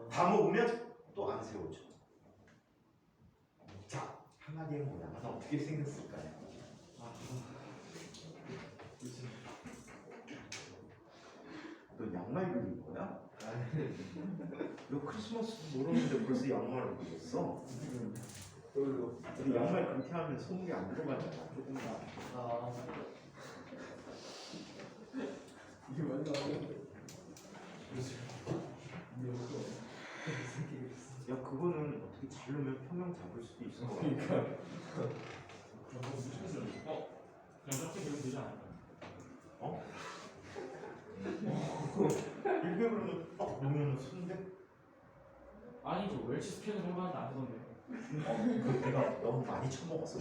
다 먹으면 또 안 세워져. 자, 항아리의 모양은 어떻게 생겼을까요? 너 양말 그린 거야? 너 크리스마스 모르는데 벌써 양말을 그렸어? 근데 양말 그렇게 하면 손목에 안 들어가잖아. 조금만. 이게 완전 야, 그거는 어떻게 잘 넣으면 평형 잡을 수도 있을 것 같아. 그러니까 그냥 저렇게 되면 되지 않을까? 이렇게 그러면 딱 놓으면 순대? 아니죠. 웰치 스캔을 해봤는데 안 되던데. 그 내가 너무 많이 처먹었어.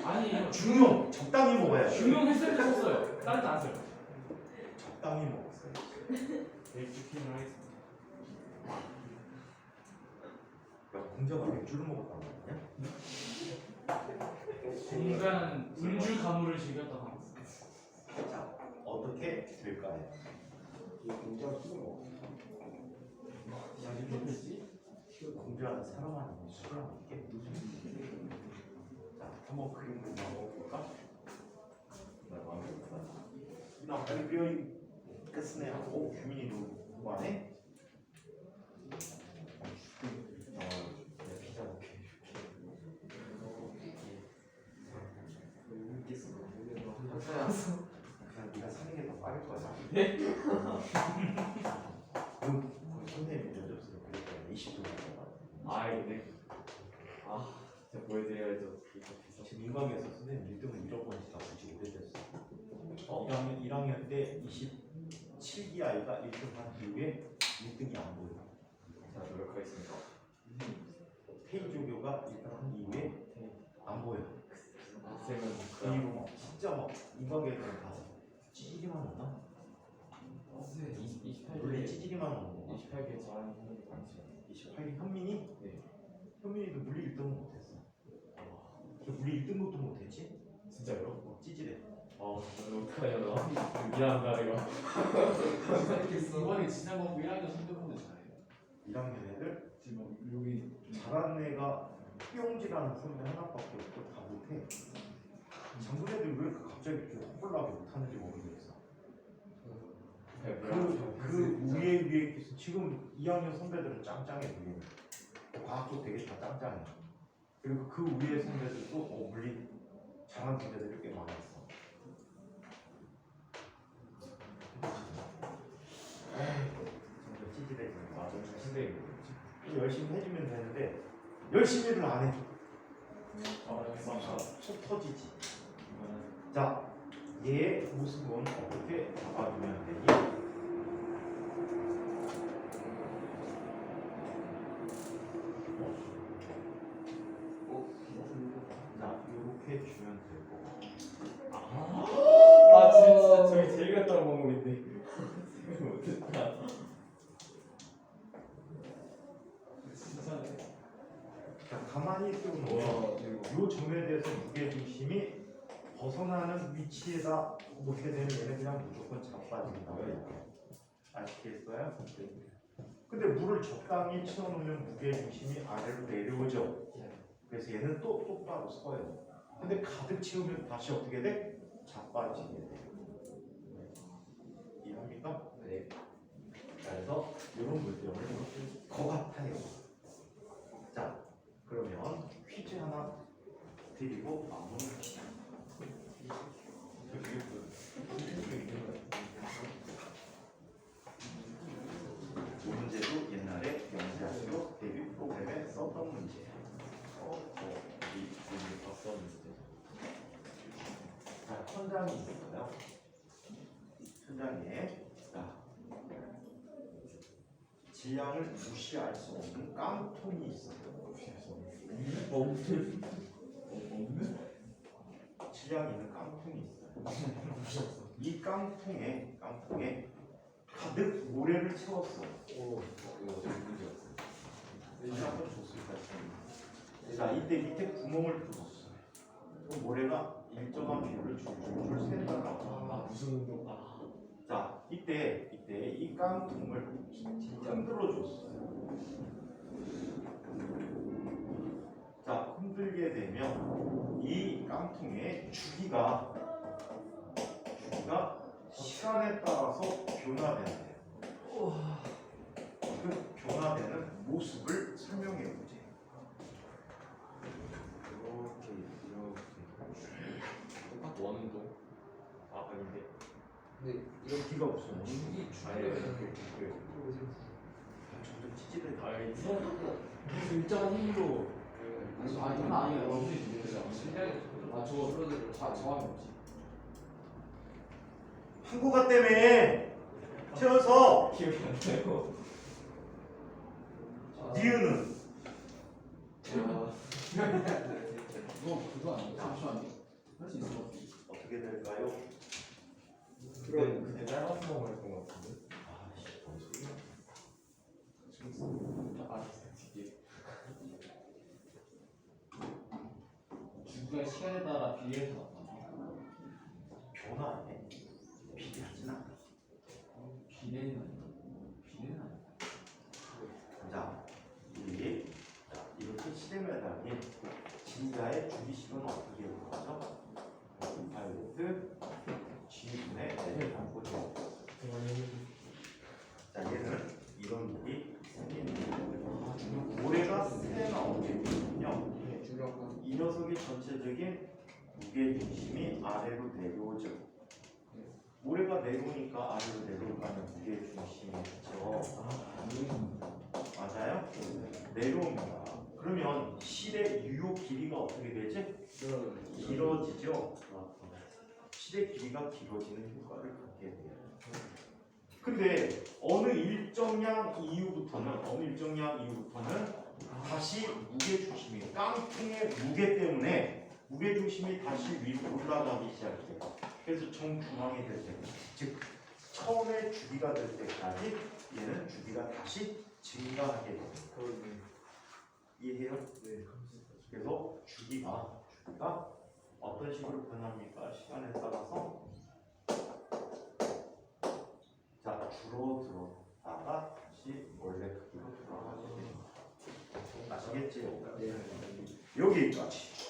아니 중용 적당히 먹어야 돼. 중용했을 때 썼어요. 다른 데안 써요. 적당히 먹었어요. 맥주킹을 하겠습니다. 야, 공자가 맥주를 먹었다는 거냐? 공자는 음주 가무를 즐겼다고 합니다. 자, 어떻게 될까요? 이거 공짜로 쓰는 거. 야, 이게 뭐지? 공자는 사람 아니면 술을 안 먹게. 자, 한번 그림 좀 먹어볼까? 나 빨리 그려 끝내야. 오, 규민이도 뭐하네? 피자 먹게. 그냥 네가 사는 게 더 빠를 거야. 네? 그 선생님이 면접서도 그랬잖아. 20도 먹어봐. 아 이네. 아 진짜 보여드려야죠. 지금 인강에서 선생님 1등을 잃어버리니까 굳이 오래됐어. 1학년 때 27기 아이가 1등 한 이후에 1등이 안 보여. 자 노력하겠습니다. 페이조교가 1등 한 이후에 안 보여. 학생은 그 이후로 막 진짜 막 인강에서 가서 찌질이만 오나? 28개 원래 찌질이만 오는 거. 28개 잘하는 분들이 많죠. 28기 현민이? 네. 현민이도 물리 1등은 못했어. 그 물리 1등것도 못했지? 진짜요? 찌질해. 어떡하냐 나. 미안하다 내가. 이번에 지난 거 1학년 선배분들 잘해요. 1학년 애들 지금 여기 잘하는 애가 뿅지라는 선배 하나밖에 없고 다 못해. 장군 애들 왜 이렇게 갑자기 이렇게 헛불나게 못하는지 모르겠어. 그 위에 있어. 지금 2학년 선배들은 짱짱해 물리. 과학 쪽 되게 다 짱짱해. 그리고 그 위에 선배들도 물리 잘하는 선배들이 꽤 많아 있어. 정말 찌질해. 맞아 선생님. 열심히 해주면 되는데 열심히를 안 해줘. 아, 속 터지지. 자, 얘의 모습은 어떻게 잡아주면 되니? 자, 이렇게 주면 되고. 아 진짜 저기 제일 갔다 온 방법인데. 생각 못했다. 진짜 자, 가만히 좀 와 보면 이 점에 대해서 무게중심이 벗어나는 위치에다 놓게 되면 얘는 그냥 무조건 자빠진다. 아시겠어요? 근데 물을 적당히 채워놓으면 무게중심이 아래로 내려오죠. 그래서 얘는 또 똑바로 서요. 근데 가득 채우면 다시 어떻게 돼? 자빠지게 돼. 이해합니까? 네. 그래서 이런 물병을 거 같아요. 자, 그러면 퀴즈 하나 드리고 마무리합시다. 이 문제도 옛날에 영재학교 데뷔 프로그램에 썼던 문제예요. 이 문제 봤었는데. 자, 천장이 있어요. 천장에 자, 질량을 무시할 수 없는 깡통이 있어요. 없는? 질량이 있는 깡통이 있어요. 이 깡통에 가득 모래를 채웠어요. 이거 어떻게 문제였어요? 다시 한번 줬을까 싶습니다. 자, 이때 밑에 구멍을 뚫었어요. 그럼 모래가 일정한 비율을 줄줄줄 샌다고. 아 무슨 운동? 자, 이때 이 깡통을 흔들어 줬어요. 자, 흔들게 되면 이 깡통의 주기가 시간에 따라서 변화된대요. 그 변화되는 모습을 설명해 보세요. 이렇게 원운동? 아 아닌데. 근데 이런 기가 없어. 이 아니 점점 찌질해. 일정한 힘으로 이건 아니에요. 저거 저항이 없지. 한국어 때문에 채워서 기억이 안 나요. 니은은 아 그거 아니야? 잠시만요. 할 수 있을 것 같아. 어떻게 될까요? 그때 짧은 거 말했던 것 같은데. 아씨, 뭔 소리야? 주구의 시간에 따라 비례해서 나타나. 변화해. 비례하진 않아. 비례는 아니야. 비례는 아니야. 자, 이렇게 시대마다니 진자의 주기식은 어떻게 이루어져? 파일로트 G분의 L을 갖고 있어. 자, 얘는 이런 일이 생기는 거예요. 모래가 세 나오게 되면요. 네, 중요한 이 녀석의 전체적인 무게 중심이 아래로 내려오죠. 모래가 내려오니까 아래로 내려오면 무게 중심이 있죠. 맞아요? 내려옵니다. 그러면 실의 유효 길이가 어떻게 되지? 길어지죠. 실의 길이가 길어지는 효과를 갖게 돼요. 근데 어느 일정량 이후부터는 다시 무게 중심이 깡통의 무게 때문에 무게 중심이 다시 위로 올라가기 시작해요. 그래서 정중앙이 될 때, 즉 처음에 주기가 될 때까지 얘는 주기가 다시 증가하게 됩니다. 이해해요? 네. 그래서 주기가 어떤 식으로 변합니까? 시간에 따라서 자 줄어들었다가 다시 원래 크기로 돌아가게 됩니다. 아시겠지요? 네. 여기까지.